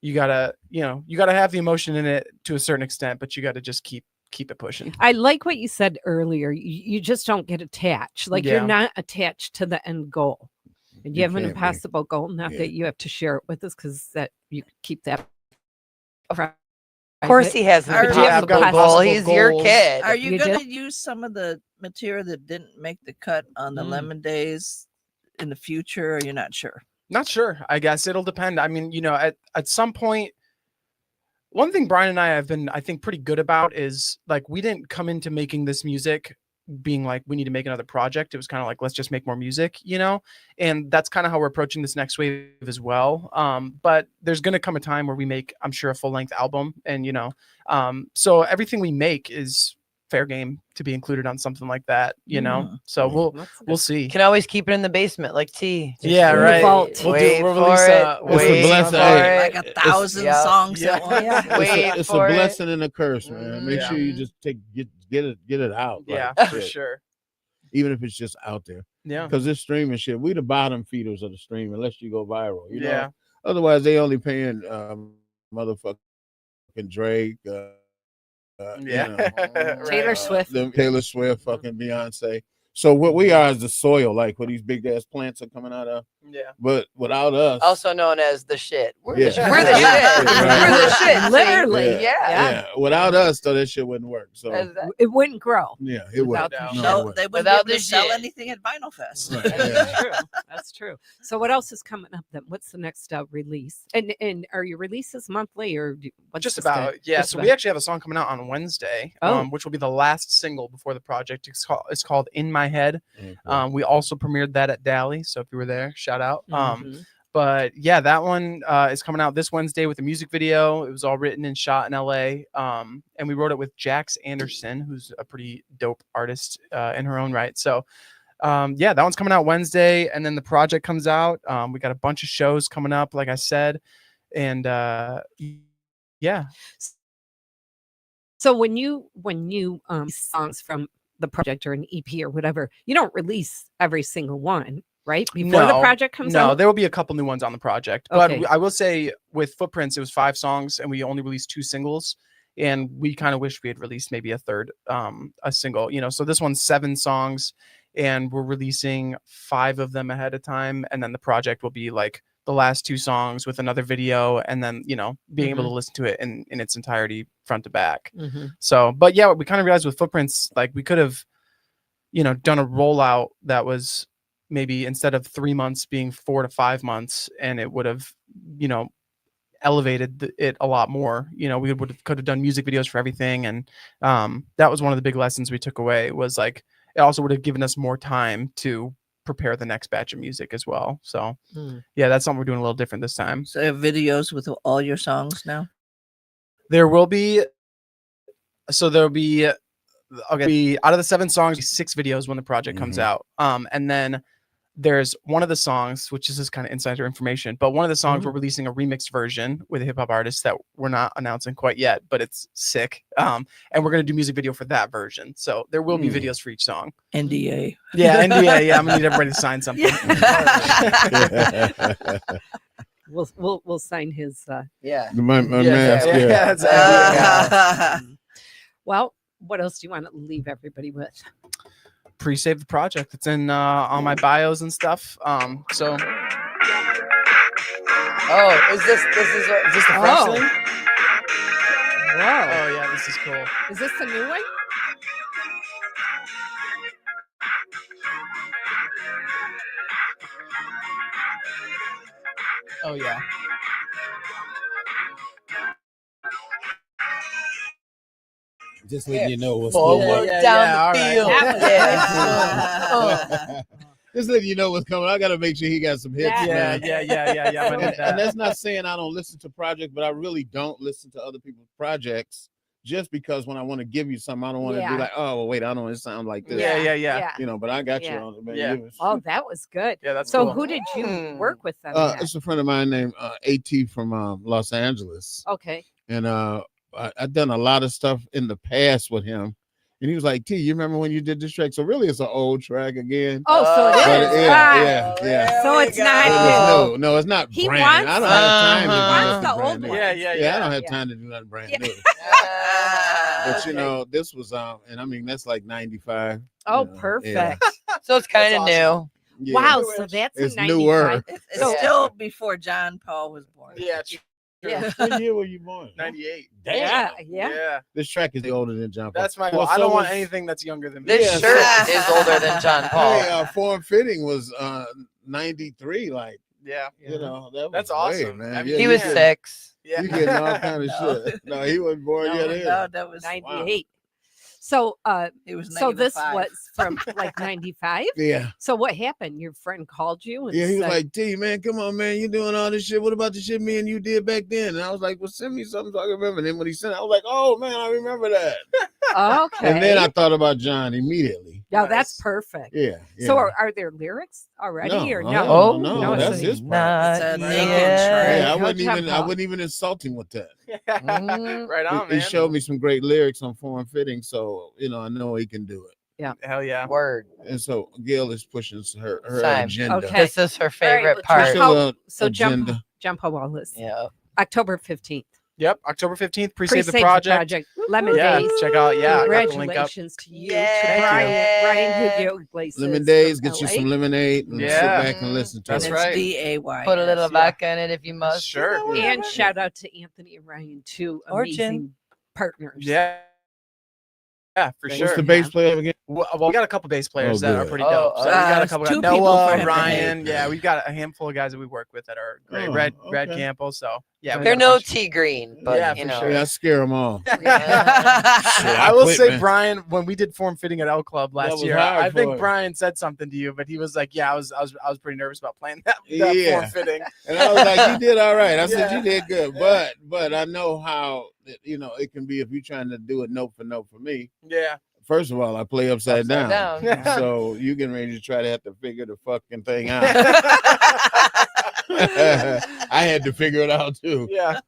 you gotta have the emotion in it to a certain extent, but you gotta just keep it pushing. I like what you said earlier. You just don't get attached. Like Yeah. you're not attached to the end goal. And you You have an can't be. impossible goal. Not Yeah. that you have to share it with us because that you keep that. Of course he has an Are you- impossible got goal. impossible He's your goals. kid. Are you You going did? to use some of the material that didn't make the cut on the Mm. Lemon Days in the future? Or you're not sure? Not sure. I guess it'll depend. I mean, at some point, one thing Brian and I have been, I think, pretty good about is like we didn't come into making this music being like we need to make another project. It was kind of like let's just make more music, and that's kind of how we're approaching this next wave as well. But there's going to come a time where we make, I'm sure, a full length album, and so everything we make is fair game to be included on something like that. So we'll see. You can always keep it in the basement like T. Just Yeah, in the right. vault. We'll Wait we'll for release it. we'll It's a Wait blessing. for Hey, it. Like 1,000 yeah. songs Yeah. at once. Wait It's a for it. blessing and a curse, man. Make sure you Mhm. just get it out. Yeah, like, for shit. sure. Even if it's just out there, Yeah. because this streaming shit, we the bottom feeders of the stream unless you go viral. Yeah. Otherwise, they only paying motherfucking Drake. Yeah. Taylor Swift. Taylor Swift, fucking Beyonce. So what we are is the soil, like where these big ass plants are coming out of. Yeah. But without us, Also known as the shit. We're the Yeah. shit. We're the shit. Right. We're the shit. Literally. Yeah. yeah, without us, though, that shit wouldn't work. So It wouldn't grow. yeah, it would. Without No, doubt. it No, wouldn't. they wouldn't Without be able the to sell shit. anything at Vinyl Fest. Right, yeah. That's true. That's true. So what else is coming up then? What's the next release? And are your releases monthly or what's Just the sta- about. Yeah. just So about? we actually have a song coming out on Wednesday, Oh. which will be the last single before the project. It's called In My Head. Okay. We also premiered that at Dally. So if you were there, shout out. Mhm. But yeah, that one is coming out this Wednesday with a music video. It was all written and shot in LA. And we wrote it with Jax Anderson, who's a pretty dope artist in her own right. So yeah, that one's coming out Wednesday. And then the project comes out. We got a bunch of shows coming up, like I said. And yeah. So when you songs from the project or an EP or whatever, you don't release every single one, right? Before the project comes No, out. there will be a couple new ones on the project. But Okay. I will say with Footprints, it was 5 songs and we only released 2 singles. And we kind of wish we had released maybe a third, a single, so this one's 7 songs and we're releasing 5 of them ahead of time. And then the project will be like the last 2 songs with another video and then, being able to listen to it in its entirety front to back. Mhm. So, but yeah, what we kind of realized with Footprints, like we could have, done a rollout that was maybe instead of 3 months being 4 to 5 months, and it would have, elevated it a lot more. We could have done music videos for everything, and that was one of the big lessons we took away. Was like it also would have given us more time to prepare the next batch of music as well. So yeah, that's something we're doing a little different this time. So you have videos with all your songs now? There will be. So there'll be out of the 7 songs, 6 videos when the project comes out. And then there's one of the songs, which is just kind of insider information, but one of the songs we're releasing a remixed version with a hip hop artist that we're not announcing quite yet, but it's sick. And we're going to do music video for that version. So there will be videos for each song. NDA. Yeah, NDA. Yeah, I'm gonna need everybody to sign something. We'll sign his Yeah. My mask, yeah. that's it. well, what else do you want to leave everybody with? Pre-save the project. It's in on my bios and stuff. So Oh, is this is this the French Oh. thing? Whoa. Oh yeah, this is cool. Is this the new one? Oh yeah. Just letting you know what's Forward going down the field. on. Just letting you know what's coming. I got to make sure he got some hits, man. Yeah. And that's not saying I don't listen to projects, but I really don't listen to other people's projects just because when I want to give you something, I don't want to be like, oh, well, wait, I don't want to sound like this. Yeah. You know, but I got you on it, man. Yeah. Oh, that was good. Yeah, that's so cool. who did you work with then? It's a friend of mine named AT from Los Angeles. Okay. And I've done a lot of stuff in the past with him. And he was like, T, you remember when you did this track? So really it's an old track again. Oh, so it is. Yeah. So it's not No, it's not he brand. wants, I don't have time to do wants the nothing old brand one. new. Yeah, I don't have time to do nothing brand new. But you know, this was and I mean that's like 95. Oh, you know, perfect. So it's kind of new. Yeah. Wow, so that's It's a 95. newer. It's still before JonPaul was born. Yeah. Yeah. What year were you born? 98. Damn. Yeah. This track is older than JonPaul. That's my Well, I so don't want was- anything that's younger than me. This shirt is older than JonPaul. Hey, Form Fitting was 93, like, Yeah. you know, that was That's way, awesome. man. I mean, Yeah, He you was getting- 6. Yeah. You getting all kind of No. shit. No, he wasn't born No, yet. no, that was 98. So It was so this -5. was from like 95. Yeah. So what happened? Your friend called you and Yeah, he was said, like, T, man, come on, man. You doing all this shit. What about the shit me and you did back then? And I was like, well, send me something so I can remember. And then when he sent it, I was like, oh, man, I remember that. okay. And then I thought about John immediately. Yeah, that's perfect. Yeah. So yeah. are there lyrics already No, or oh, no? hell no, No, that's it's his part. Not It's a naked yet. Yeah, I No wouldn't JonPaul. even insult him with that. Right on, He man. showed me some great lyrics on Form Fitting, so you know I know he can do it. Hell yeah. Word. And so Gail is pushing her Same. agenda. Okay. This is her All right, favorite let's part. Push How- her So agenda. JonPaul Wallace. Yeah. October 15th. Yep. October 15th. Pre-save the Pre-save project. Lemon Yeah. Days. Check out. Yeah. I got the link up. Congratulations to you, Yay. to Brian Hugo Lemon Days, get you some lemonade and sit Yeah. back and listen to That's it. And it's right. DAY. Put a little yes. vodka in it if you must. Sure. And shout out to Anthony and Ryan, two Or amazing partners. Yeah. Yeah, for What's sure. What's the bass player again? Well, we got a couple bass players Oh, that are good. pretty Oh, dope. So we got a there's couple. 2 people for Noah, him to Ryan. name. Yeah, we've got a handful of guys that we work with that are great. Oh, Red okay. Campbell. So yeah, we They're got a no bunch. tea green, but Yeah, you for know. sure. Yeah, I scare them all. I will quit, say, man. Brian, when we did Form Fitting at L Club That last was year, hard I think for him. Brian said something to you, but he was like, "Yeah, I was pretty nervous about playing that Yeah. Form Fitting." And I was like, you did all right. I said, Yeah. you did good. But I know how, you know, it can be if you're trying to do it note for me. Yeah, First of all, I play upside down. down. So you getting ready to try to have to figure the fucking thing out. I had to figure it out too, yeah.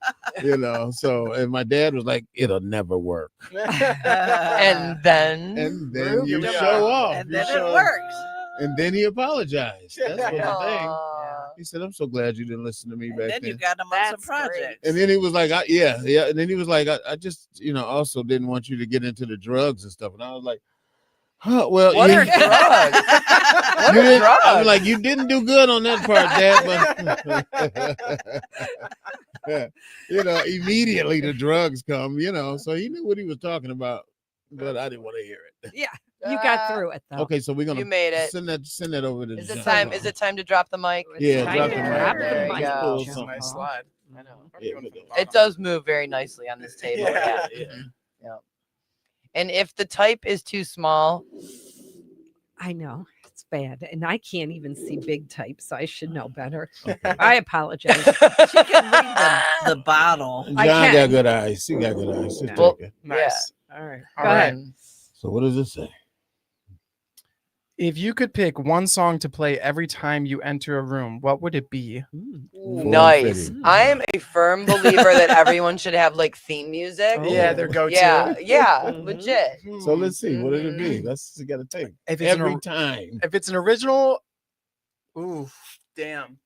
you know. So and my dad was like, it'll never work. And then And then you Yeah. show off. And You then it show- works. And then he apologized. That's what the thing. Aw. He said, I'm so glad you didn't listen to me And back then then. you got him on some That's great. projects. And then he was like, yeah. And then he was like, I just, you know, also didn't want you to get into the drugs and stuff. And I was like, huh, well, What you, are drugs? What you are didn't- I drugs? was like, you didn't do good on that part, Dad. But, you know, immediately the drugs come, you know, so he knew what he was talking about, but I didn't want to hear it. Yeah, you got through it though. Okay, so we're You gonna made it. send that over to Is it John. time? Is it time to drop the mic? It's Yeah, time drop to the drop mic. the There you mic, go. It's a JonPaul. nice slide. I know. Yeah, It does move very nicely on this table. Yeah. Yeah. And if the type is too small, I know it's bad, and I can't even see big type, so I should know better. I apologize. She can read the bottle. John I got can. good eyes. He got good eyes. Just Well, take it. Nice. All right, All go right. ahead. So what does it say? If you could pick one song to play every time you enter a room, what would it be? nice. fitting. I am a firm believer that everyone should have like theme music. Oh. Yeah, their go-to. Yeah, Mhm. legit. So let's see. What did it be? Mm-hmm. Let's you gotta take If it's every an, time. if it's an original, ooh, damn.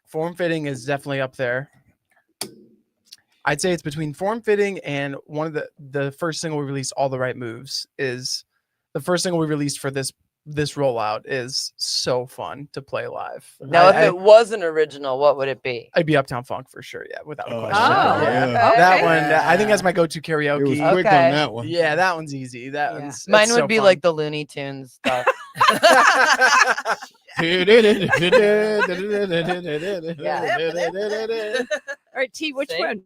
Form Fitting is definitely up there. I'd say it's between Form Fitting and one of the first single we released, All the Right Moves, is the first single we released for this rollout is so fun to play live. Now, if it was an original, what would it be? I'd be Uptown Funk for sure. Yeah, without a Oh, question. Oh, yeah. yeah. That Okay. one, I think that's my go-to It was karaoke. quick Okay. on that one. Yeah, that one's easy. That Yeah. one's Mine it's would so be fun. like the Looney Tunes stuff. All right, T, which See? one?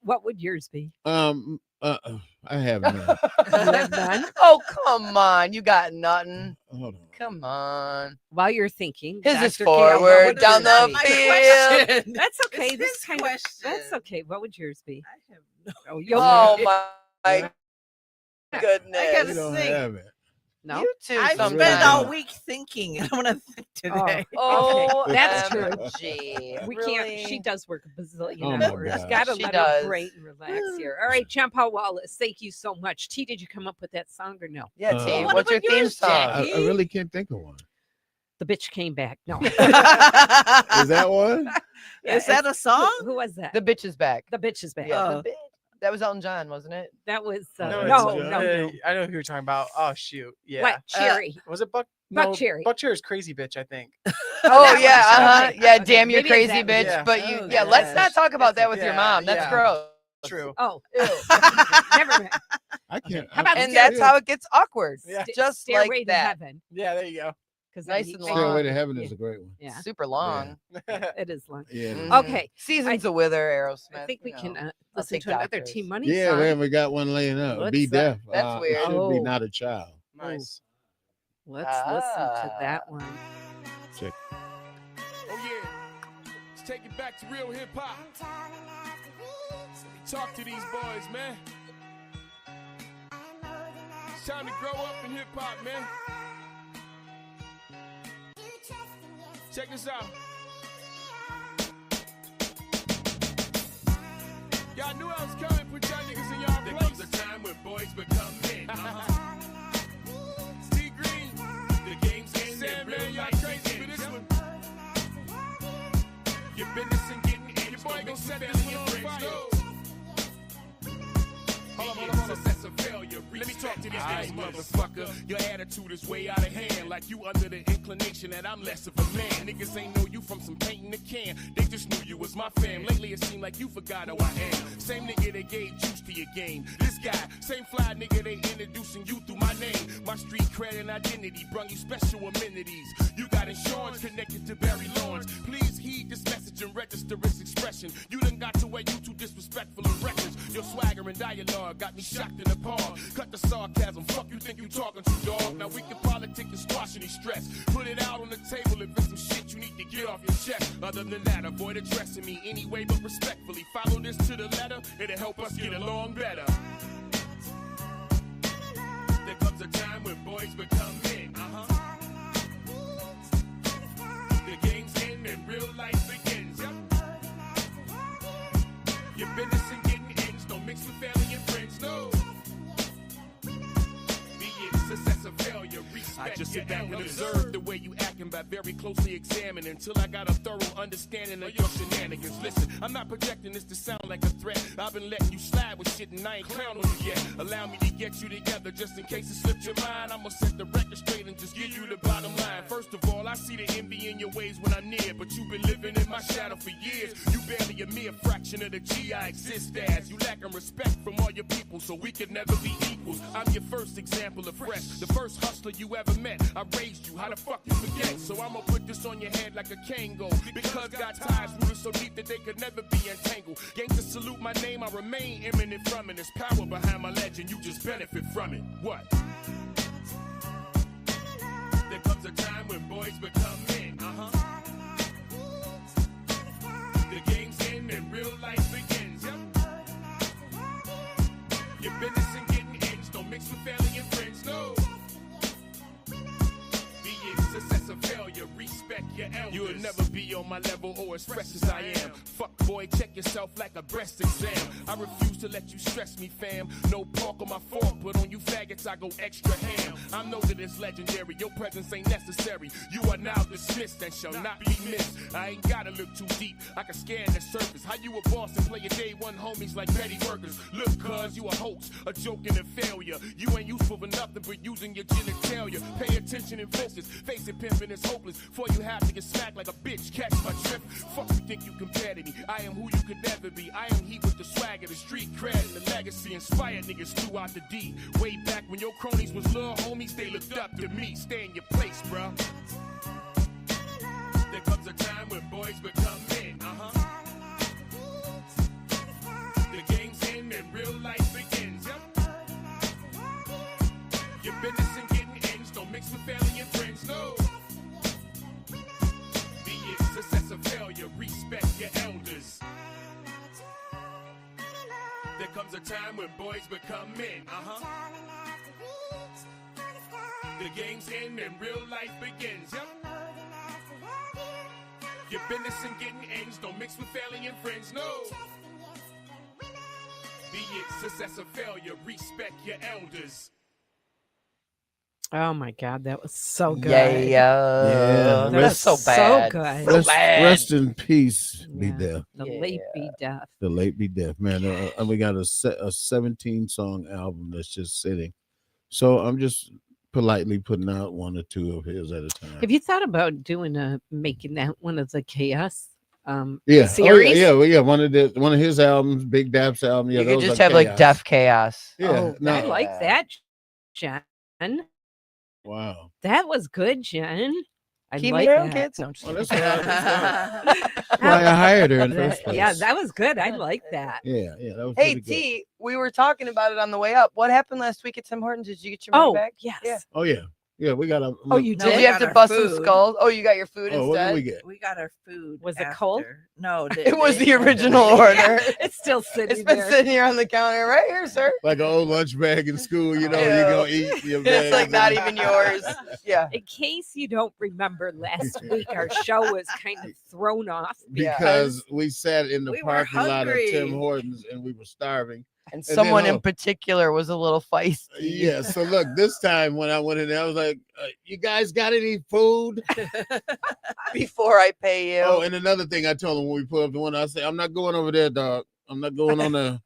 What would yours be? I have none. You have none? Oh, come on. You got nothing. Hold on. Come on. While you're thinking, His is Dr. Kale, what forward would down yours the be? field. That's okay. It's This his kind of question. that's okay. What would yours be? I have no. Oh, you'll Oh my I goodness. gotta You don't think. have it. no. You too I've sometimes. spent all week thinking. I want to think today. Oh, That's true. OMG. We Really? can't. She does work a bazillion Oh my hours. gosh. Gotta She let does. her break and relax here. All right, JonPaul Wallace. Thank you so much. T, did you come up with that song or no? Yeah, Uh, T. what What's your about theme yours, song? Jackie? I really can't think of one. The bitch came back. No. Is that one? Is that a song? Who was that? The bitch is back. The bitch is back. Yeah, Oh. the bitch. That was Elton John, wasn't it? That was No, no. I know who you're talking about. Oh shoot, yeah. What Cherry? Was it Buck? Buck Cherry. Buck Cherry's Crazy Bitch, I think. Oh that yeah, one. Okay. yeah. Okay. Damn, you Maybe it's crazy that one. bitch. Yeah. But you, Oh, yeah. Let's gosh. not talk about that with your Yeah, mom. That's yeah. gross. True. Oh, Ew. never mind. I can't. How about And that's how it gets awkward. Yeah. Just Stairway like to that. Heaven. Yeah, there you go. Because Nice and long. Stairway to Heaven is a great one. Yeah, Super long. it is long. Yeah. Mhm. Okay, Seasons of Wither, Aerosmith. I think we you can know. listen take to another doctors. Team Money Yeah, song. we haven't got one laying up. What's Be that? deaf. That's weird. It should be Oh. not a child. Nice. Let's listen to that one. Check. Oh yeah. Let's take it back to real hip hop. Talk to these boys, man. It's time to grow up in hip hop, man. Check this out. Y'all knew I was coming. Put y'all niggas in y'all place. There comes a time when boys become men. T Green, the game's in. Sam, man, y'all crazy for this one. Your business and getting in. Your boy gon' set this one on fire. Success or failure. Let me talk to these guys, motherfucker. Your attitude is way out of hand, like you under the inclination that I'm less of a man. Niggas ain't know you from some paint in the can. They just knew you was my fam. Lately it seemed like you forgot who I am. Same nigga that gave juice to your game. This guy, same fly nigga they introducing you through my name. My street cred and identity brung you special amenities. You got insurance connected to Barry Lawrence. Please heed this message and register its expression. You done got to where you too disrespectful in records. Your swagger and dialogue got me shocked and appalled. Cut the sarcasm, fuck you think you talking to, dog. Now we can politic and squash any stress. Put it out on the table if it's some shit you need to get off your chest. Other than that, avoid addressing me anyway but respectfully. Follow this to the letter, it'll help us get along better. There comes a time when boys become men. The game's in and real life begins. Yep. Your business and getting ends don't mix with family and friends. No. Be it success or failure, respect. I just sit back and observe the way you acting by very closely examining until I got a thorough understanding of your shenanigans. Listen, I'm not projecting this to sound like a threat. I've been letting you slide with shit and I ain't clown on you yet. Allow me to get you together just in case it slipped your mind. I'ma set the record straight and just give you the bottom line. First of all, I see the envy in your ways when I'm near, but you've been living in my shadow for years. You barely a mere fraction of the G I exist as. You lacking respect from all your people, so we could never be equals. I'm your first example of fresh, the first hustler you ever met. I raised you, how the fuck you forget? So I'ma put this on your head like a Kango, because got ties rooted so deep that they could never be entangled. Gangsters salute my name, I remain eminent from it. There's power behind my legend, you just benefit from it. What? There comes a time when boys become men. The game's in and real life begins. Yep. Your business and getting ends don't mix with family and friends. No. Be it success or failure, respect your elders. You'll never be on my level or as fresh as I am. Fuck boy, check yourself like a breast exam. I refuse to let you stress me, fam. No pork on my fork, but on you faggots I go extra ham. I know that it's legendary, your presence ain't necessary. You are now dismissed and shall not be missed. I ain't gotta look too deep, I can scan the surface. How you a boss and play your day one homies like petty workers? Look, cuz you a hoax, a joke and a failure. You ain't useful for nothing but using your genitalia. Pay attention and focus, face it pimping is hopeless. Before you have to get smacked like a bitch, catch my trip. Fuck you think you compare to me, I am who you could never be. I am he with the swagger, the street cred, and the legacy. Inspired niggas throughout the D. Way back when your cronies was little homies, they looked up to me. Stay in your place, bruh. There comes a time when boys become men. The game business and getting ends. Don't mix with family and friends, no. Be it success or failure, respect your elders. There comes a time when boys become men, The game's end and real life begins, yep. Your business and getting ends, don't mix with family and friends, no. Be it success or failure, respect your elders. Oh my God, that was so good. Yeah. That was so bad. So good. Rest in peace, be Yeah. deaf. The late be deaf. The late be deaf, man. We got a 17-song album that's just sitting. So I'm just politely putting out one or two of his at a time. Have you thought about doing making that one of the Chaos series? series? Yeah. One of his albums, Big Dap's album. Yeah, You could those just are have Chaos. like Deaf Chaos. Yeah, I like that, Jen. Wow. That was good, Jen. I Keep like your own that. kids. No, I'm just Well, kidding. that's why I hired her in the first place. Yeah, that was good. I like that. Yeah, that was Hey, pretty good. T, we were talking about it on the way up. What happened last week at Tim Hortons? Did you get your money Oh, back? yes. Yeah. Oh yeah, we got a. Oh, you No, Did we you have got to our bust some food. skulls? Oh, you got your food Oh, what instead? did we get? We got our food. Was it cold? after. No, It was the original Yeah, order. it's still sitting It's been there. sitting here on the counter right here, sir. Like an old lunch bag in school, you know, Yeah. you gonna eat your bag. It's like not even yours. Yeah. In case you don't remember, last week our show was kind of thrown off Because we sat in the we were parking lot of Tim hungry. Hortons and we were starving. And then, someone in oh. particular was a little feisty. Yeah. So look, this time when I went in there, I was like, "You guys got any food?" Before I pay you. Oh, and another thing I told him when we pulled up the window, I said, "I'm not going over there, dog. I'm not going on there."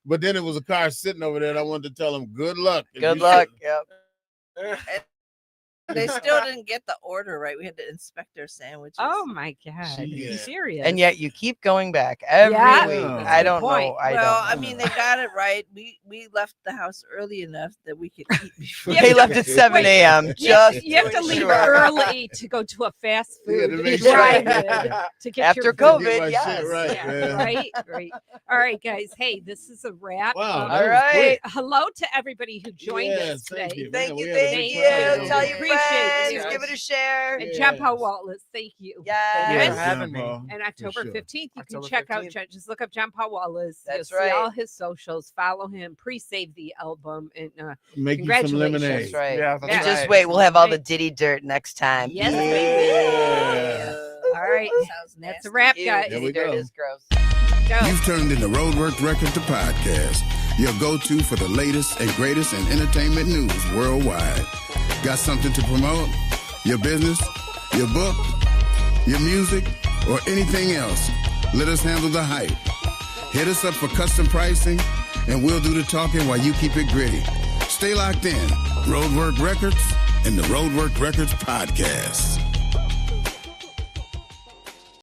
But then it was a car sitting over there, and I wanted to tell him, "Good luck." If Good you luck. should- Yep. They still didn't get the order right. We had to inspect their sandwiches. Oh my God. Are you Yeah. serious? And yet you keep going back every Yeah. week. Oh, I good don't know. point. I well, don't I know. mean, they got it right. We left the house early enough that we could eat before. They left at 7 a.m. You have, just you have to to leave ensure. early to go to a fast Yeah, food to make sure. drive-in to get After your COVID, Get my shit yes. right, Yeah, man. right. All right, guys. Hey, this is a wrap. Wow. Um, that All was right. quick. hello to everybody who joined Yes, us thank today. you. Thank Man, you, we had a thank big you. time. Tell your Appreciate friends. you. Give it a share. And Yeah. JonPaul Wallace, thank you. Yes. Thank you for Yes, having me. JonPaul, And for October sure. 15th, you October can check out, 15th. just look up JonPaul Wallace. That's You'll see right. all his socials, follow him, pre-save the album. And Make you some Congratulations. lemonade. That's right. Yeah, that's And just right. wait, we'll have all the Right. Diddy dirt next time. yes, Yeah. baby. All right. Sounds That's a nasty. wrap, Ew, guys. There Diddy we dirt go. is gross. Go. You've turned into Roadwork Records, the podcast, your go-to for the latest and greatest in entertainment news worldwide. Got something to promote? Your business? Your book? Your music? Or anything else? Let us handle the hype. Hit us up for custom pricing, and we'll do the talking while you keep it gritty. Stay locked in. Roadwork Records and the Roadwork Records podcast.